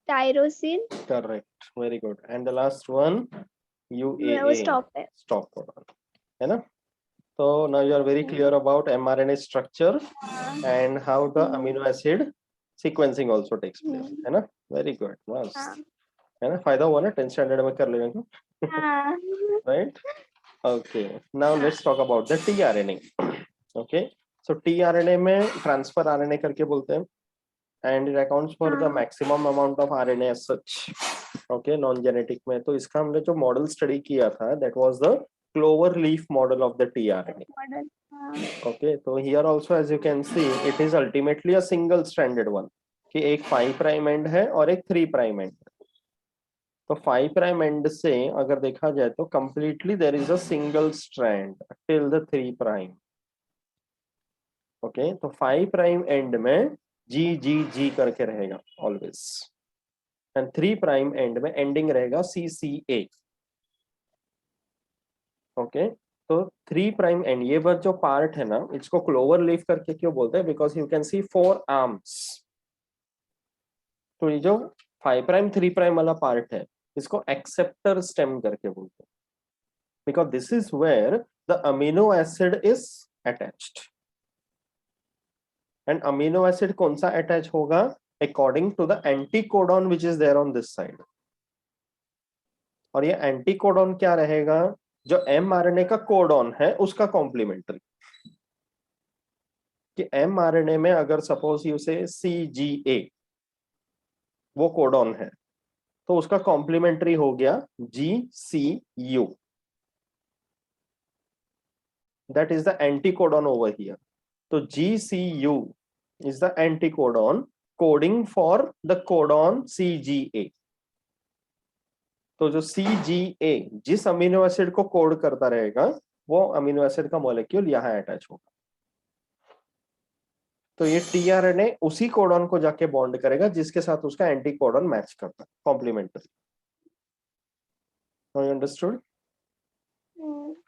tyrosine correct, very good. And the last one, वो UAA, स्टॉप है stop codon, है ना? So now you are very clear about mRNA structure हाँ and how the amino acid sequencing also takes place, है ना? Very good, मस्त, हाँ है ना? फायदा हुआ ना 10th स्टैंडर्ड में कर लेने को, हाँ right? Okay, now let's talk about the tRNA. Okay, so tRNA में ट्रांसफर आरएनए करके बोलते हैं, and it accounts for the हाँ maximum amount of RNA as such. Okay, non genetic में तो इसका हमने जो मॉडल स्टडी किया था that was the clover leaf model of the tRNA. Model हाँ ओके, तो here also as you can see it is ultimately a single stranded one, कि एक 5 प्राइम एंड है और एक 3 प्राइम एंड. तो 5 प्राइम एंड से अगर देखा जाए तो completely there is a single strand till the 3 prime. Okay, तो 5 प्राइम एंड में जी जी जी करके रहेगा ऑलवेज, एंड 3 प्राइम एंड में एंडिंग रहेगा सी सी ए. ओके, तो 3 प्राइम एंड ये वर्ड जो पार्ट है ना, इसको क्लोवर लीफ करके क्यों बोलते हैं? Because you can C 4 arms. तो ये जो 5 प्राइम 3 प्राइम वाला पार्ट है इसको एक्सेप्टर स्टेम करके बोलते हैं, because this is where the amino acid is attached. And amino acid कौन सा अटैच होगा? According to the anticodon which is there on this side. और ये एंटीकोडॉन क्या रहेगा? जो एमआरएनए का कोडॉन है उसका कॉम्प्लीमेंट्री. कि एमआरएनए में अगर सपोज यू से सीजीए वो कोडॉन है तो उसका कॉम्प्लीमेंट्री हो गया GCU. That is the anticodon over here. तो GCU is the anticodon coding for the codon CGA. तो जो CGA जिस अमीनो एसिड को कोड करता रहेगा वो अमीनो एसिड का मॉलिक्यूल यहाँ अटैच होगा. तो ये टीआरएनए उसी कोडॉन को जाके बॉन्ड करेगा जिसके साथ उसका एंटीकोडॉन मैच करता है, complementary. You understood?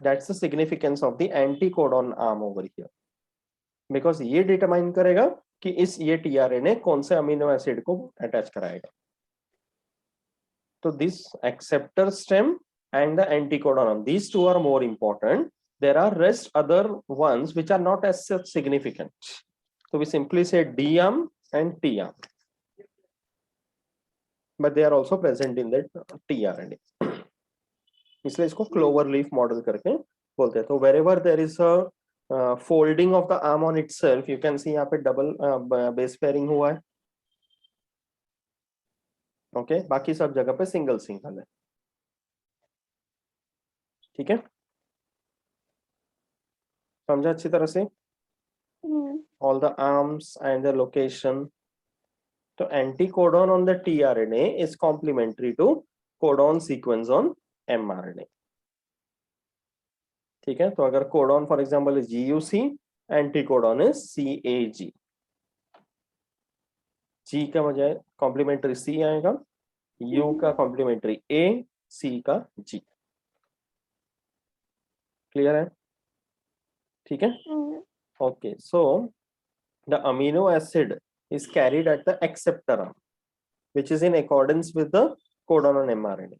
That's the significance of the anticodon arm over here, because ये डिटरमाइन करेगा कि ये टीआरएनए कौन से अमीनो एसिड को अटैच कराएगा. तो this acceptor stem and the anticodon, these two are more important. There are rest other ones which are not as such significant. So we simply say D-arm and T-arm, but they are also present in the tRNA. इसलिए इसको clover leaf model करके बोलते हैं. तो wherever there is a folding of the arm on itself, you can see यहाँ पे double base pairing हुआ है. ओके, बाकी सब जगह पे सिंगल सिंगल है. ठीक है, समझा अच्छी तरह से? All the arms and the location. तो anticodon on the tRNA is complementary to codon sequence on mRNA. ठीक है, तो अगर codon for example is GUC, anticodon is CAG. G का बजाय कॉम्प्लीमेंट्री C आएगा, U का कॉम्प्लीमेंट्री A, C का G. क्लियर है? ठीक है, okay. So the amino acid is carried at the acceptor arm which is in accordance with the codon on mRNA.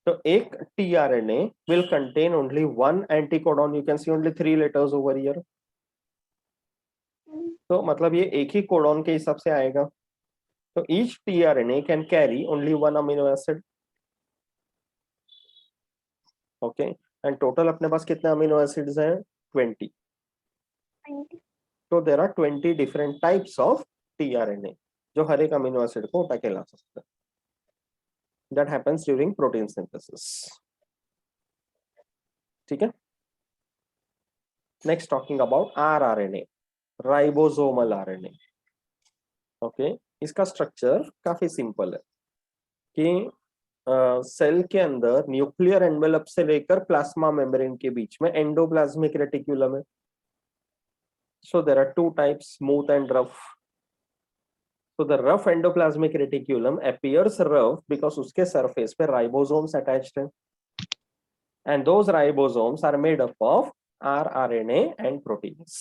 So एक tRNA will contain only one anticodon. You can see only 3 letters over here. तो मतलब ये एक ही codon के हिसाब से आएगा. तो each tRNA can carry only one amino acid. Okay, and total अपने पास कितने amino acids हैं? 20. So there are 20 different types of tRNA जो हर एक अमीनो एसिड को उठा के ला सकता है. That happens during protein synthesis. ठीक है, next talking about rRNA, ribosomal RNA. Okay, इसका स्ट्रक्चर काफी सिंपल है कि सेल के अंदर न्यूक्लियर एनवेलप से लेकर प्लाज्मा मेम्ब्रेन के बीच में एंडोप्लाज्मिक रेटिक्यूलम है. So there are two types, smooth and rough. So the rough endoplasmic reticulum appears rough because उसके सरफेस पे राइबोसोम्स अटैच्ड हैं, and those ribosomes are made up of rRNA and proteins,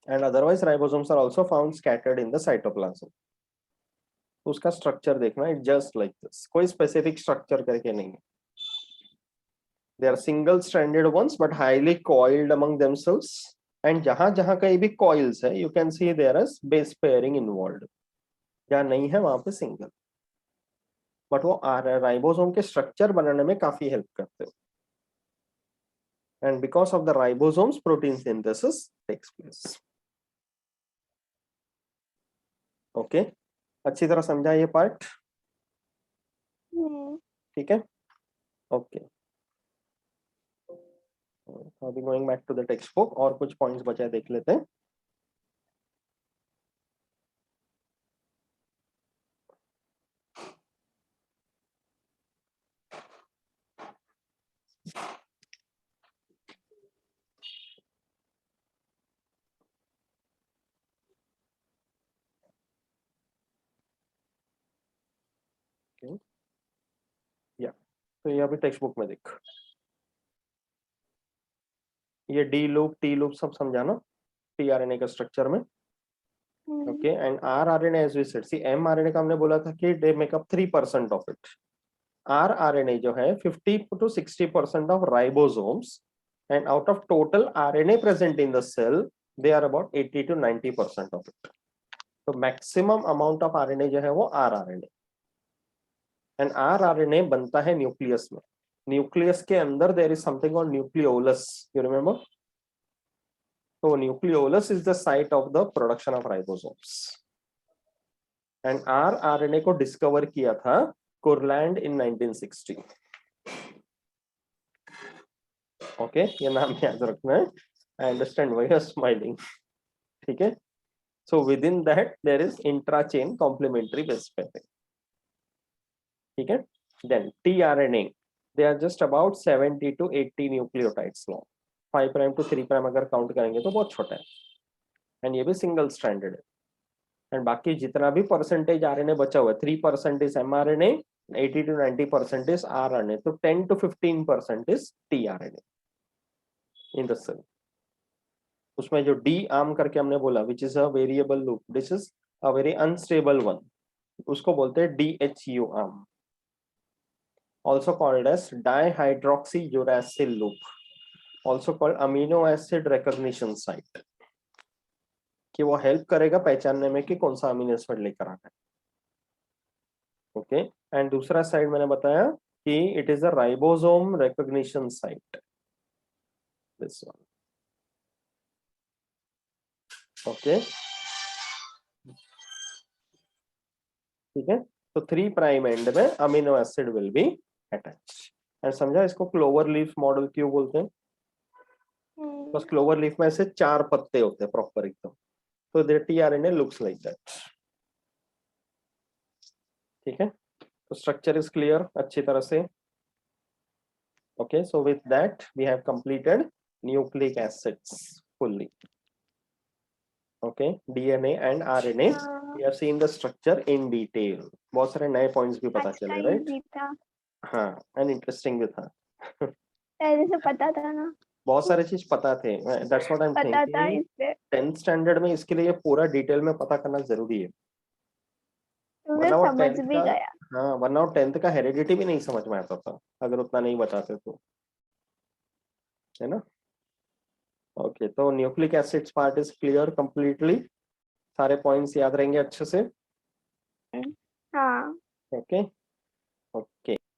and otherwise ribosomes are also found scattered in the cytoplasm. उसका structure देखना, it just like this, कोई specific structure करके नहीं है. They are single stranded ones but highly coiled among themselves and जहां जहां कहीं भी कॉइल्स है, you can see there is base pairing involve, जहां नहीं है वहां पे सिंगल, बट वो राइबोसोम के स्ट्रक्चर बनाने में काफी हेल्प करते हो, and because of the ribosomes protein synthesis takes place. Okay, अच्छी तरह समझा ये पार्ट? ठीक है, ओके। अभी going back to the text book, और कुछ पॉइंट्स बचे देख लेते हैं। या तो ये अभी टेक्स्ट बुक में देख, ये डी लूप टी लूप सब समझाना टीआरएनए का स्ट्रक्चर में। Okay, and rRNA as we said, see mRNA का हमने बोला था कि they make up 3% of it. RRNA जो है 50 to 60% of ribosomes, and out of total RNA present in the cell they are about 80 to 90% of it. तो maximum amount of RNA जो है वो आरआरएनए, एंड आरआरएनए बनता है nucleus में। Nucleus के अंदर there is something called nucleolus, you remember? तो nucleolus is the site of the production of ribosomes, and rRNA को डिस्कवर किया था कुरलैंड इन 1960। ओके, ये नाम याद रखना है। I understand why you are smiling. ठीक है, so within that there is intra chain complementary base pairing. ठीक है, then tRNA, they are just about 70 to 80 nucleotides long. 5 prime to 3 prime अगर काउंट करेंगे तो बहुत छोटा है, एंड ये भी सिंगल स्ट्रैंडेड है। एंड बाकी जितना भी परसेंटेज आरएनए बचा हुआ है, 3% is mRNA, 80 to 90% is RNA, तो 10 to 15% is tRNA in the cell. उसमें जो डी आर्म करके हमने बोला, which is a variable loop, this is a very unstable one, उसको बोलते हैं DHU arm, also called as dihydroxyuracil loop, also called amino acid recognition site, कि वो हेल्प करेगा पहचानने में कि कौन सा अमीनो एसिड लेकर आना है। ओके, एंड दूसरा साइड मैंने बताया कि it is a ribosome recognition site, this one. Okay, ठीक है, तो 3 प्राइम एंड में amino acid will be attached. And समझा इसको क्लोवर लीफ मॉडल क्यों बोलते हैं? बस क्लोवर लीफ में ऐसे 4 पत्ते होते हैं प्रॉपर एकदम, तो the tRNA looks like that. ठीक है, तो स्ट्रक्चर इज क्लियर अच्छी तरह से। Okay, so with that we have completed nucleic acids fully. Okay, DNA and RNA, we have seen the structure in detail. बहुत सारे नए पॉइंट्स भी पता चले, राइट? हाँ, एंड इंटरेस्टिंग भी था। पहले से पता था ना, बहुत सारे चीज पता थे, दैट्स व्हाट आई एम पता था थिंकिंग। इसलिए 10th स्टैंडर्ड में इसके लिए पूरा डिटेल में पता करना जरूरी है, तुम्हें वरना वो समझ 10th भी का, गया। हाँ वरना वो 10th का हेरिडिटी भी नहीं समझ में आता था अगर उतना नहीं बताते तो, है ना? ओके, तो nucleic acids part is clear completely, सारे पॉइंट्स याद रहेंगे अच्छे से। हाँ। Okay, okay.